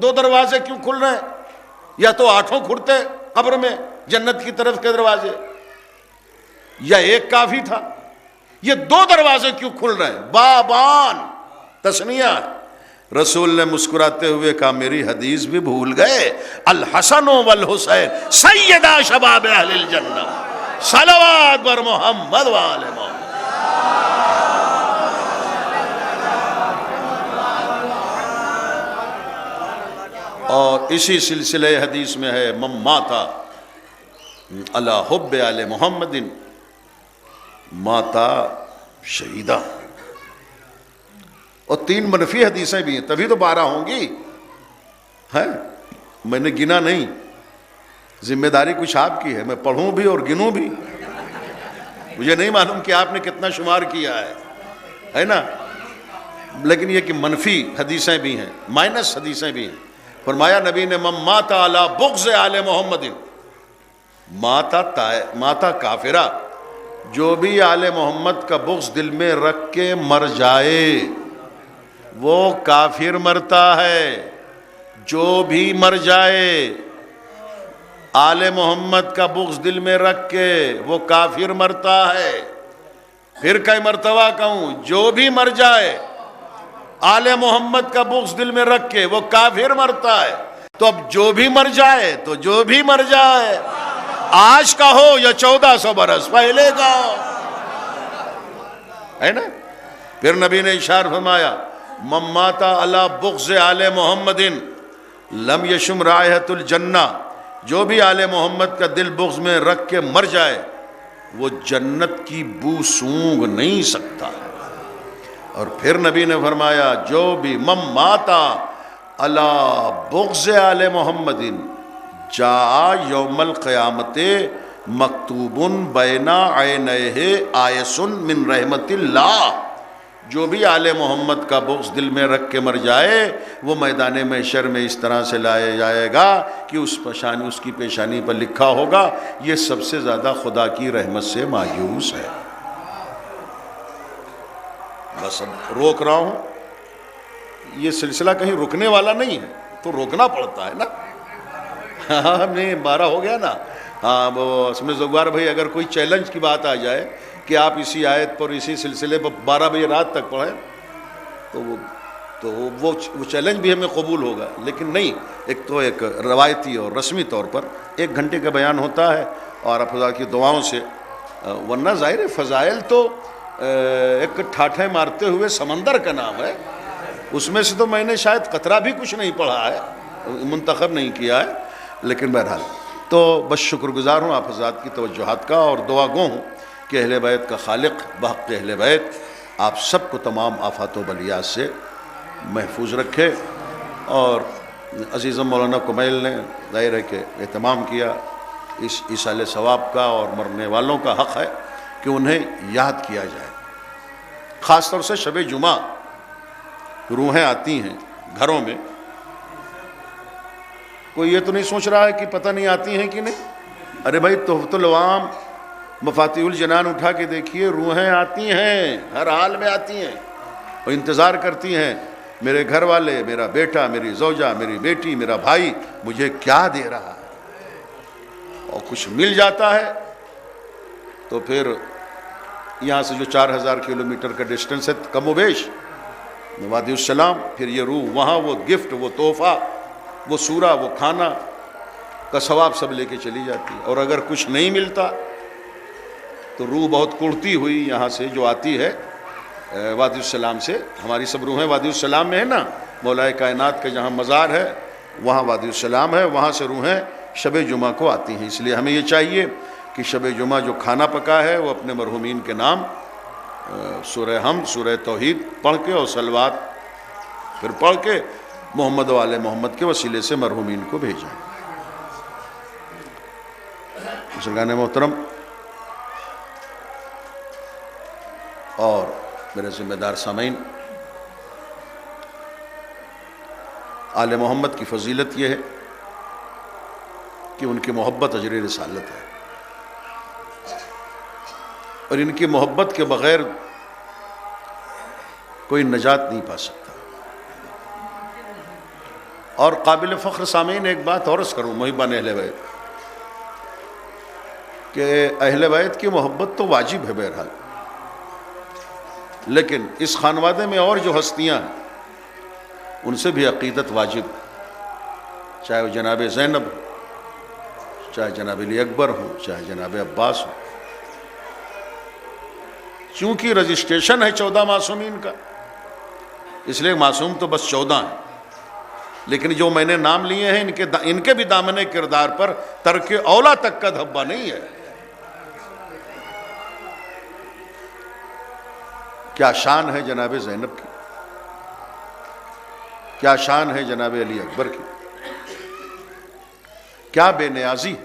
2 دروازے کیوں کھل رہے ہیں؟ یا تو 8 کھلتے قبر میں جنت کی طرف کے دروازے، یا ایک کافی تھا. یہ دو دروازے کیوں کھل رہے ہیں؟ بابان تسنیہ. رسول نے مسکراتے ہوئے کہا میری حدیث بھی بھول گئے، الحسن والحسین سیدہ شباب اہل الجنہ، صلوات بر محمد وآل محمد. اور اسی سلسلہ حدیث میں ہے من مات علی حب آل محمد مات شہیدہ. اور 3 منفی حدیثیں بھی ہیں، تبھی تو 12 ہوں گی. ہے میں نے گنا نہیں، ذمہ داری کچھ آپ کی ہے، میں پڑھوں بھی اور گنوں بھی. مجھے نہیں معلوم کہ آپ نے کتنا شمار کیا ہے نا. لیکن یہ کہ منفی حدیثیں بھی ہیں، مائنس حدیثیں بھی ہیں. فرمایا نبی نے من مات علی بغض آل محمد ماتا کافرہ، جو بھی آل محمد کا بغض دل میں رکھ کے مر جائے وہ کافر مرتا ہے. جو بھی مر جائے آل محمد کا بغض دل میں رکھ کے وہ کافر مرتا ہے. پھر کئی مرتبہ کہوں، جو بھی مر جائے آل محمد کا بغض دل میں رکھ کے وہ کافر مرتا ہے. تو اب جو بھی مر جائے تو جو بھی مر جائے، آج کا ہو یا 1400 برس پہلے کا ہو، ہے نا. پھر نبی نے ارشاد فرمایا من مات علی بغض آل محمد لم یشم رائحۃ الجنہ، جو بھی آل محمد کا دل بغض میں رکھ کے مر جائے وہ جنت کی بو سونگھ نہیں سکتا. اور پھر نبی نے فرمایا جو بھی من مات علی بغض آل محمد جاء یوم القیامت مکتوب بین عینیہ آیس من رحمت اللہ. جو بھی آل محمد کا بغض دل میں رکھ کے مر جائے وہ میدان محشر میں اس طرح سے لایا جائے گا کہ اس کی پیشانی پر لکھا ہوگا یہ سب سے زیادہ خدا کی رحمت سے مایوس ہے. بس اب روک رہا ہوں، یہ سلسلہ کہیں رکنے والا نہیں ہے تو روکنا پڑتا ہے نا. ہاں نہیں 12 ہو گیا نا. ہاں وہ اس میں زغوار بھائی اگر کوئی چیلنج کی بات آ جائے کہ آپ اسی آیت پر اسی سلسلے پر 12 بجے رات تک پڑھیں تو وہ چیلنج بھی ہمیں قبول ہوگا. لیکن نہیں، ایک روایتی اور رسمی طور پر 1 گھنٹے کا بیان ہوتا ہے اور حضرات کی دعاؤں سے، ورنہ ظاہر فضائل تو ایک ٹھاٹھے مارتے ہوئے سمندر کا نام ہے. اس میں سے تو میں نے شاید قطرہ بھی کچھ نہیں پڑھا ہے، منتخب نہیں کیا ہے. لیکن بہرحال تو بس شکر گزار ہوں آپ حضرات کی توجہات کا اور دعا گو ہوں کہ اہل بیت کا خالق بحق اہل بیت آپ سب کو تمام آفات و بلیات سے محفوظ رکھے. اور عزیزم مولانا کمیل نے ظاہر ہے کہ اہتمام کیا، اس ایصال ثواب کا اور مرنے والوں کا حق ہے کہ انہیں یاد کیا جائے. خاص طور سے شب جمعہ روحیں آتی ہیں گھروں میں. کوئی یہ تو نہیں سوچ رہا ہے کہ پتہ نہیں آتی ہیں کہ نہیں. ارے بھائی تحفۃ العوام مفاتیح الجنان اٹھا کے دیکھیے، روحیں آتی ہیں، ہر حال میں آتی ہیں اور انتظار کرتی ہیں میرے گھر والے، میرا بیٹا، میری زوجہ، میری بیٹی، میرا بھائی مجھے کیا دے رہا ہے. اور کچھ مل جاتا ہے تو پھر یہاں سے جو 4000 کلومیٹر کا ڈسٹنس ہے کم و بیش وادی السلام، پھر یہ روح وہاں وہ گفٹ، وہ تحفہ، وہ سورہ، وہ کھانا کا ثواب سب لے کے چلی جاتی ہے. اور اگر کچھ نہیں ملتا تو روح بہت کڑتی ہوئی یہاں سے جو آتی ہے وادی السلام سے. ہماری سب روحیں وادی السلام میں ہے نا، مولا کائنات کا جہاں مزار ہے وہاں وادی السلام ہے، وہاں سے روحیں شب جمعہ کو آتی ہیں. اس لیے ہمیں یہ چاہیے کہ شب جمعہ جو کھانا پکا ہے وہ اپنے مرحومین کے نام سورہ حمد، سورہ توحید پڑھ کے اور صلوات پھر پڑھ کے محمد و آل محمد کے وسیلے سے مرحومین کو بھیجیں. مسلمان محترم اور میرے ذمہ دار سامعین، آل محمد کی فضیلت یہ ہے کہ ان کی محبت اجر رسالت ہے، اور ان کی محبت کے بغیر کوئی نجات نہیں پا سکتا. اور قابل فخر سامعین ایک بات اور عرض کروں محبان اہل بیت کہ اہل بیت کی محبت تو واجب ہے بہرحال، لیکن اس خانوادے میں اور جو ہستیاں ہیں ان سے بھی عقیدت واجب، چاہے وہ جناب زینب ہو، چاہے جناب علی اکبر ہو، چاہے جناب عباس ہو، چونکہ رجسٹریشن ہے 14 معصومین کا، اس لیے معصوم تو بس 14 ہیں، لیکن جو میں نے نام لیے ہیں ان کے بھی دامن کردار پر ترک اولا تک کا دھبا نہیں ہے۔ کیا شان ہے جناب زینب کی، کیا شان ہے جناب علی اکبر کی، کیا بے نیازی ہے۔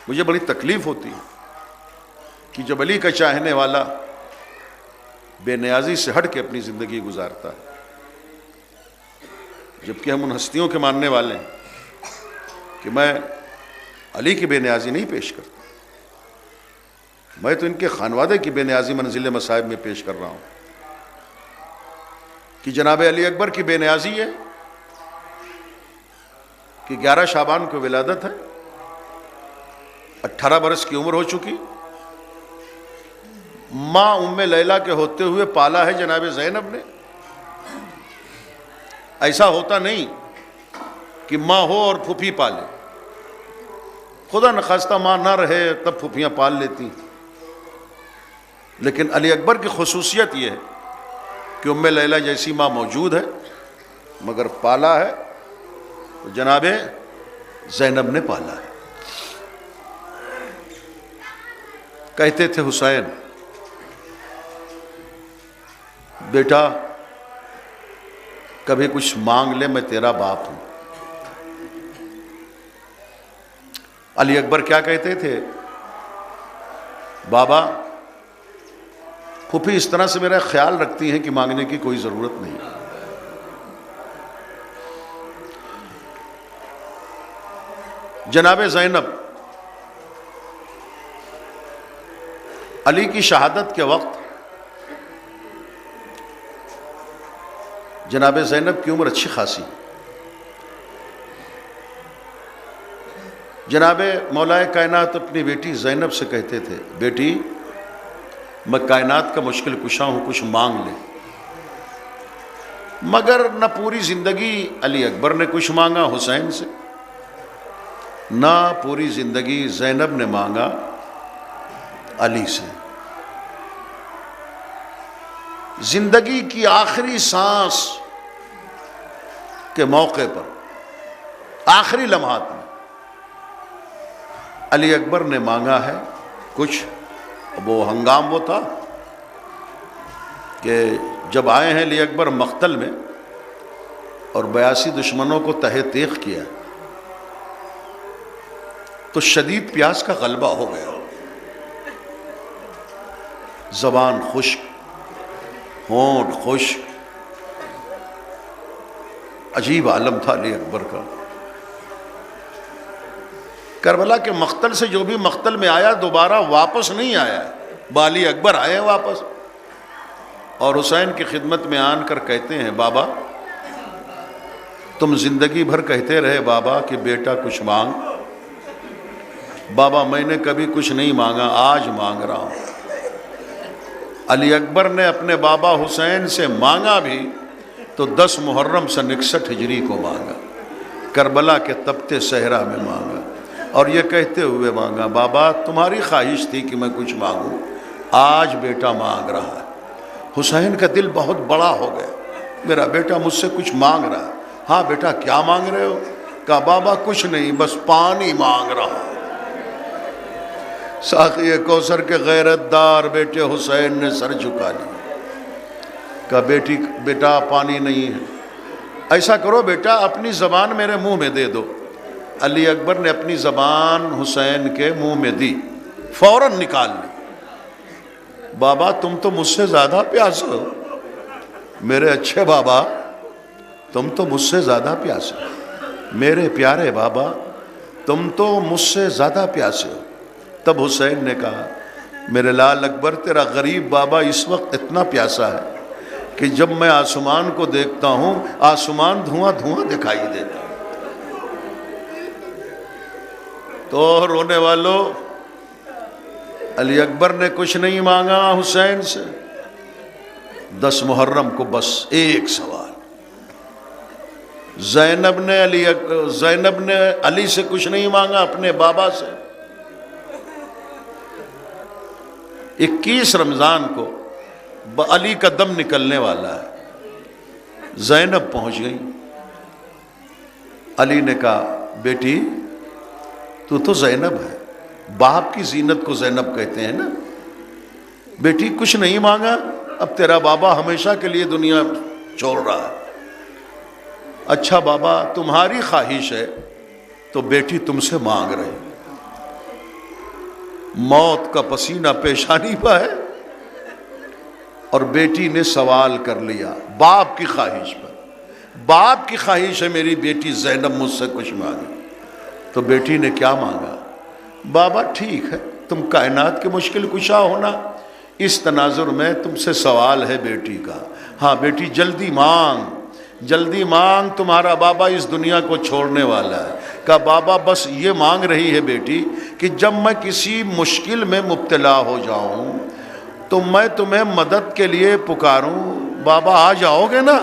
مجھے بڑی تکلیف ہوتی ہے کہ جب علی کا چاہنے والا بے نیازی سے ہٹ کے اپنی زندگی گزارتا ہے، جبکہ ہم ان ہستیوں کے ماننے والے ہیں کہ میں علی کی بے نیازی نہیں پیش کرتا، میں تو ان کے خانوادے کی بے نیازی منزل مصائب میں پیش کر رہا ہوں کہ جناب علی اکبر کی بے نیازی ہے کہ 11 شعبان کو ولادت ہے، 18 برس کی عمر ہو چکی، ماں ام لیلہ کے ہوتے ہوئے پالا ہے جناب زینب نے۔ ایسا ہوتا نہیں کہ ماں ہو اور پھوپھی پالے، خدا نخواستہ ماں نہ رہے تب پھوپھیاں پال لیتی، لیکن علی اکبر کی خصوصیت یہ ہے کہ ام لیلہ جیسی ماں موجود ہے مگر پالا ہے تو جناب زینب نے پالا ہے۔ کہتے تھے حسین بیٹا کبھی کچھ مانگ لے میں تیرا باپ ہوں۔ علی اکبر کیا کہتے تھے، بابا پھوپھی اس طرح سے میرا خیال رکھتی ہیں کہ مانگنے کی کوئی ضرورت نہیں۔ جناب زینب علی کی شہادت کے وقت جناب زینب کی عمر اچھی خاصی، جناب مولا کائنات اپنی بیٹی زینب سے کہتے تھے بیٹی میں کائنات کا مشکل کشا ہوں، کچھ مانگ لے، مگر نہ پوری زندگی علی اکبر نے کچھ مانگا حسین سے، نہ پوری زندگی زینب نے مانگا علی سے۔ زندگی کی آخری سانس کے موقع پر، آخری لمحات میں علی اکبر نے مانگا ہے کچھ۔ وہ ہنگام وہ تھا کہ جب آئے ہیں علی اکبر مقتل میں اور 82 دشمنوں کو تہہ تیغ کیا تو شدید پیاس کا غلبہ ہو گیا، زبان خشک، ہونٹ خشک، عجیب عالم تھا علی اکبر کا۔ کربلا کے مقتل سے جو بھی مقتل میں آیا دوبارہ واپس نہیں آیا، بالی اکبر آئے واپس اور حسین کی خدمت میں آن کر کہتے ہیں بابا تم زندگی بھر کہتے رہے بابا کہ بیٹا کچھ مانگ، بابا میں نے کبھی کچھ نہیں مانگا، آج مانگ رہا ہوں۔ علی اکبر نے اپنے بابا حسین سے مانگا بھی تو 10 محرم سن 61 ہجری کو مانگا، کربلا کے تپتے صحرا میں مانگا، اور یہ کہتے ہوئے مانگا بابا تمہاری خواہش تھی کہ میں کچھ مانگوں، آج بیٹا مانگ رہا ہے۔ حسین کا دل بہت بڑا ہو گیا، میرا بیٹا مجھ سے کچھ مانگ رہا ہے۔ ہاں بیٹا کیا مانگ رہے ہو؟ کہا بابا کچھ نہیں، بس پانی مانگ رہا ہوں۔ ساقی کوثر کے غیرت دار بیٹے حسین نے سر جھکا لیا، کہا بیٹا پانی نہیں ہے، ایسا کرو بیٹا اپنی زبان میرے منہ میں دے دو۔ علی اکبر نے اپنی زبان حسین کے منہ میں دی، فوراً نکال لی۔ بابا تم تو مجھ سے زیادہ پیاسے ہو، میرے اچھے بابا تم تو مجھ سے زیادہ پیاسے ہو، میرے پیارے بابا تم تو مجھ سے زیادہ پیاسے ہو۔ تب حسین نے کہا میرے لال اکبر تیرا غریب بابا اس وقت اتنا پیاسا ہے کہ جب میں آسمان کو دیکھتا ہوں آسمان دھواں دھواں دکھائی دیتا۔ تو رونے والوں علی اکبر نے کچھ نہیں مانگا حسین سے، 10 محرم کو بس ایک سوال۔ زینب نے علی سے کچھ نہیں مانگا، اپنے بابا سے۔ 21 رمضان کو علی کا دم نکلنے والا ہے، زینب پہنچ گئی۔ علی نے کہا بیٹی تو زینب ہے، باپ کی زینت کو زینب کہتے ہیں نا، بیٹی کچھ نہیں مانگا، اب تیرا بابا ہمیشہ کے لیے دنیا چھوڑ رہا ہے۔ اچھا بابا تمہاری خواہش ہے تو بیٹی تم سے مانگ رہی، موت کا پسینہ پیشانی پہ ہے اور بیٹی نے سوال کر لیا باپ کی خواہش پر۔ باپ کی خواہش ہے میری بیٹی زینب مجھ سے کچھ مانگے، تو بیٹی نے کیا مانگا؟ بابا ٹھیک ہے تم کائنات کے مشکل کشا ہونا، اس تناظر میں تم سے سوال ہے بیٹی کا، ہاں بیٹی جلدی مانگ جلدی مانگ، تمہارا بابا اس دنیا کو چھوڑنے والا ہے۔ کہا بابا بس یہ مانگ رہی ہے بیٹی کہ جب میں کسی مشکل میں مبتلا ہو جاؤں تو میں تمہیں مدد کے لیے پکاروں، بابا آ جاؤ گے نا؟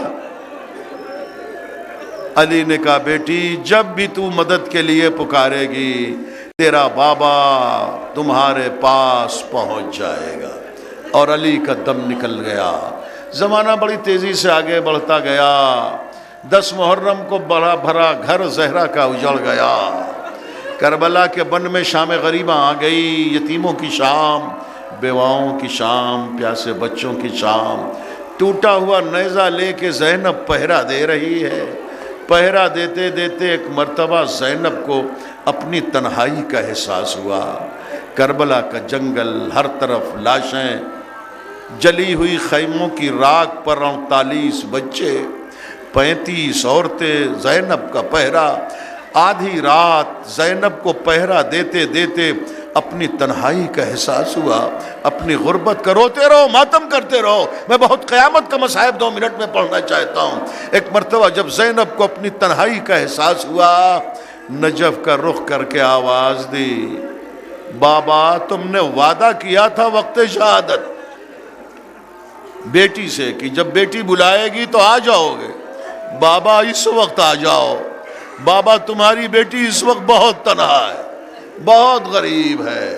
علی نے کہا بیٹی جب بھی تو مدد کے لیے پکارے گی تیرا بابا تمہارے پاس پہنچ جائے گا۔ اور علی کا دم نکل گیا۔ زمانہ بڑی تیزی سے آگے بڑھتا گیا، 10 محرم کو بڑا بھرا گھر زہرا کا اجڑ گیا، کربلا کے بن میں شام غریبہ آ گئی، یتیموں کی شام، بیواؤں کی شام، پیاسے بچوں کی شام۔ ٹوٹا ہوا نیزہ لے کے زینب پہرا دے رہی ہے، پہرا دیتے دیتے ایک مرتبہ زینب کو اپنی تنہائی کا احساس ہوا۔ کربلا کا جنگل، ہر طرف لاشیں، جلی ہوئی خیموں کی راکھ پر 39 بچے، 35 عورتیں، زینب کا پہرا۔ آدھی رات زینب کو پہرا دیتے دیتے اپنی تنہائی کا احساس ہوا، اپنی غربت کا۔ روتے رہو، ماتم کرتے رہو، میں بہت قیامت کا مصائب 2 منٹ میں پڑھنا چاہتا ہوں۔ ایک مرتبہ جب زینب کو اپنی تنہائی کا احساس ہوا، نجف کا رخ کر کے آواز دی بابا تم نے وعدہ کیا تھا وقت شہادت بیٹی سے کہ جب بیٹی بلائے گی تو آ جاؤ گے، بابا اس وقت آ جاؤ۔ بابا تمہاری بیٹی اس وقت بہت تنہا ہے، بہت غریب ہے۔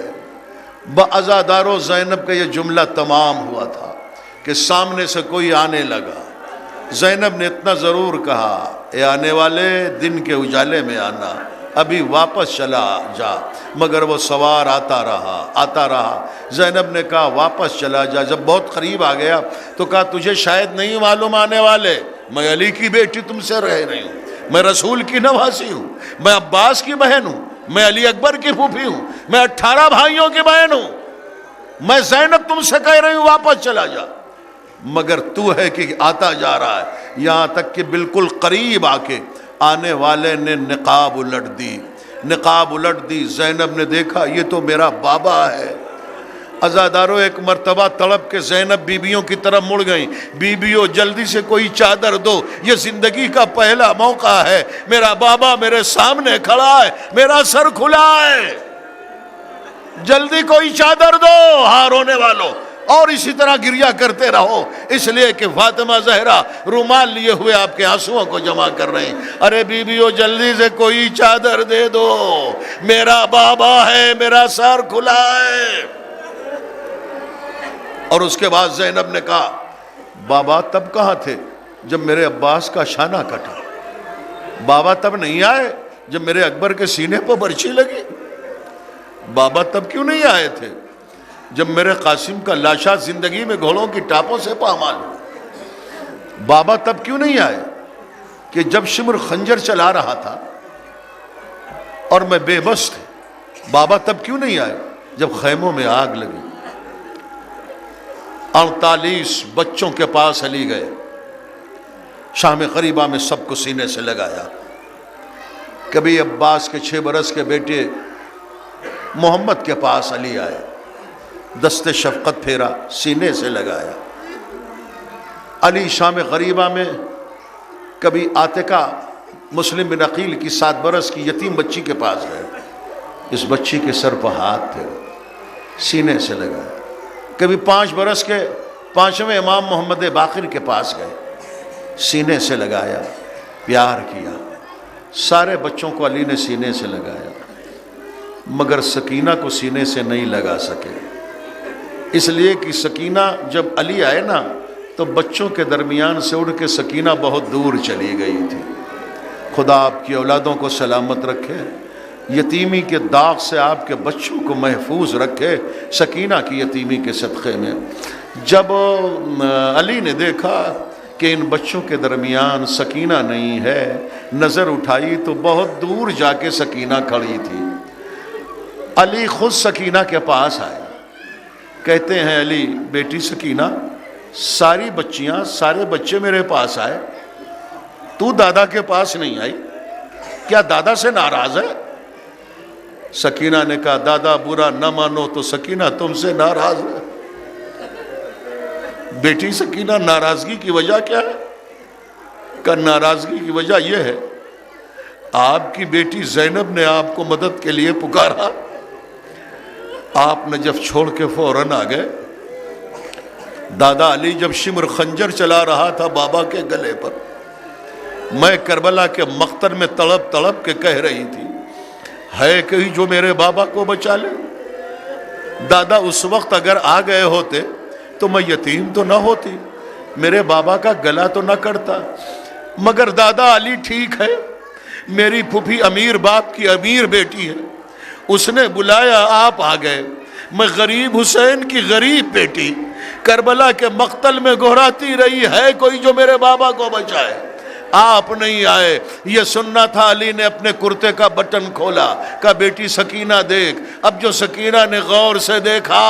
عزادارو زینب کا یہ جملہ تمام ہوا تھا کہ سامنے سے کوئی آنے لگا۔ زینب نے اتنا ضرور کہا اے آنے والے دن کے اجالے میں آنا، ابھی واپس چلا جا، مگر وہ سوار آتا رہا۔ زینب نے کہا واپس چلا جا۔ جب بہت قریب آ گیا تو کہا تجھے شاید نہیں معلوم آنے والے، میں علی کی بیٹی تم سے رہ رہی ہوں، میں رسول کی نواسی ہوں، میں عباس کی بہن ہوں، میں علی اکبر کی پھوپھی ہوں، میں 18 بھائیوں کی بہن ہوں، میں زینب تم سے کہہ رہی ہوں واپس چلا جا، مگر تو ہے کہ آتا جا رہا ہے۔ یہاں تک کہ بالکل قریب آ کے آنے والے نے نقاب الٹ دی۔ زینب نے دیکھا یہ تو میرا بابا ہے۔ عزادارو ایک مرتبہ تڑپ کے زینب بیبیوں کی طرف مڑ گئیں، بیبیوں جلدی سے کوئی چادر دو، یہ زندگی کا پہلا موقع ہے، میرا بابا میرے سامنے کھڑا ہے، میرا سر کھلا ہے، جلدی کوئی چادر دو ہاں رونے والوں۔ اور اسی طرح گریا کرتے رہو، اس لیے کہ فاطمہ زہرا رومال لیے ہوئے آپ کے آنسوؤں کو جمع کر رہے ہیں۔ ارے بیبیوں جلدی سے کوئی چادر دے دو، میرا بابا ہے، میرا سر کھلا ہے۔ اور اس کے بعد زینب نے کہا بابا تب کہاں تھے جب میرے عباس کا شانہ کٹا؟ بابا تب نہیں آئے جب میرے اکبر کے سینے پر برچھی لگی؟ بابا تب کیوں نہیں آئے تھے جب میرے قاسم کا لاشا زندگی میں گھوڑوں کی ٹاپوں سے پامال ہوا؟ بابا تب کیوں نہیں آئے کہ جب شمر خنجر چلا رہا تھا اور میں بے بس تھے؟ بابا تب کیوں نہیں آئے جب خیموں میں آگ لگی؟ 48 بچوں کے پاس علی گئے، شام غریبہ میں سب کو سینے سے لگایا۔ کبھی عباس کے 6 برس کے بیٹے محمد کے پاس علی آئے، دست شفقت پھیرا، سینے سے لگایا۔ علی شام غریبہ میں کبھی عاتقہ مسلم بن عقیل کی 7 برس کی یتیم بچی کے پاس گئے، اس بچی کے سر پر ہاتھ تھے، سینے سے لگایا۔ کبھی 5 برس کے 5ویں امام محمد باقر کے پاس گئے، سینے سے لگایا، پیار کیا۔ سارے بچوں کو علی نے سینے سے لگایا، مگر سکینہ کو سینے سے نہیں لگا سکے، اس لیے کہ سکینہ جب علی آئے نا تو بچوں کے درمیان سے اڑ کے سکینہ بہت دور چلی گئی تھی۔ خدا آپ کی اولادوں کو سلامت رکھے، یتیمی کے داغ سے آپ کے بچوں کو محفوظ رکھے سکینہ کی یتیمی کے صدقے میں۔ جب علی نے دیکھا کہ ان بچوں کے درمیان سکینہ نہیں ہے، نظر اٹھائی تو بہت دور جا کے سکینہ کھڑی تھی۔ علی خود سکینہ کے پاس آئے، کہتے ہیں علی بیٹی سکینہ، ساری بچیاں سارے بچے میرے پاس آئے، تو دادا کے پاس نہیں آئی، کیا دادا سے ناراض ہے؟ سکینہ نے کہا دادا برا نہ مانو تو سکینہ تم سے ناراض ہے۔ بیٹی سکینہ ناراضگی کی وجہ کیا ہے؟ کہ ناراضگی کی وجہ یہ ہے آپ کی بیٹی زینب نے آپ کو مدد کے لیے پکارا، آپ نے جب چھوڑ کے فوراً آ گئے۔ دادا علی جب شمر خنجر چلا رہا تھا بابا کے گلے پر، میں کربلا کے مقتل میں تڑپ تڑپ کے کہہ رہی تھی ہے کہیں جو میرے بابا کو بچا لے۔ دادا اس وقت اگر آ گئے ہوتے تو میں یتیم تو نہ ہوتی، میرے بابا کا گلا تو نہ کٹتا، مگر دادا علی ٹھیک ہے، میری پھوپھی امیر باپ کی امیر بیٹی ہے، اس نے بلایا آپ آ گئے۔ میں غریب حسین کی غریب بیٹی کربلا کے مقتل میں گھراتی رہی ہے کوئی جو میرے بابا کو بچائے، آپ نہیں آئے۔ یہ سننا تھا، علی نے اپنے کرتے کا بٹن کھولا، کہا بیٹی سکینہ دیکھ۔ اب جو سکینہ نے غور سے دیکھا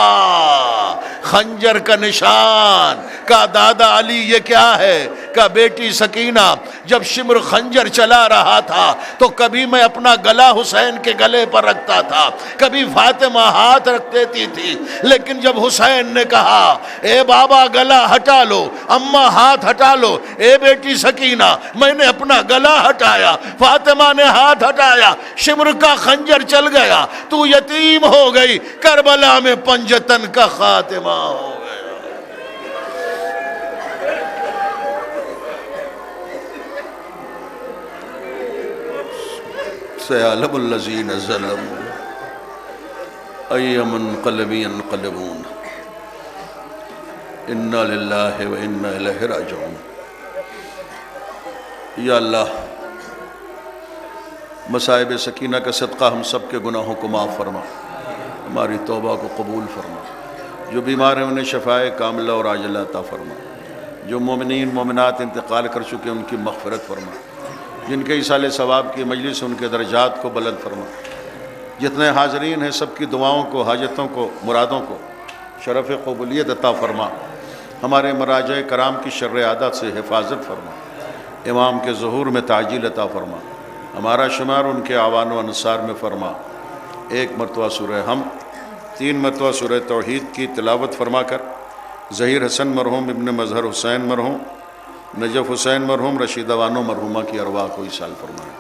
خنجر کا نشان، کہا دادا علی یہ کیا ہے؟ کہا بیٹی سکینہ جب شمر خنجر چلا رہا تھا تو کبھی میں اپنا گلا حسین کے گلے پر رکھتا تھا، کبھی فاطمہ ہاتھ رکھ دیتی تھی، لیکن جب حسین نے کہا اے بابا گلا ہٹا لو، اماں ہاتھ ہٹا لو، اے بیٹی سکینہ میں نے اپنا گلا ہٹایا، فاطمہ نے ہاتھ ہٹایا، شمر کا خنجر چل گیا، تو یتیم ہو گئی، کربلا میں پنجتن کا خاتمہ ہو گیا۔ سيعلم الذين ظلموا أي منقلب ينقلبون إنا لله وإنا إليه راجعون۔ یا اللہ مصائب سکینہ کا صدقہ ہم سب کے گناہوں کو معاف فرما، ہماری توبہ کو قبول فرما، جو بیمار ہیں انہیں شفائے کاملہ اور عاجلہ عطا فرما، جو مومنین مومنات انتقال کر چکے ان کی مغفرت فرما، جن کے ایصال ثواب کی مجلس ان کے درجات کو بلند فرما، جتنے حاضرین ہیں سب کی دعاؤں کو، حاجتوں کو، مرادوں کو شرف قبولیت عطا فرما، ہمارے مراجع کرام کی شر عادات سے حفاظت فرما، امام کے ظہور میں تعجیل عطا فرما، ہمارا شمار ان کے اعوان و انصار میں فرما۔ 1 مرتبہ سورہ حمد، 3 مرتبہ سورہ توحید کی تلاوت فرما کر ظہیر حسن مرحوم، ابن مظہر حسین مرحوم، نجف حسین مرحوم، رشیدہ بانو مرحومہ کی ارواح کو ایصال فرمائے۔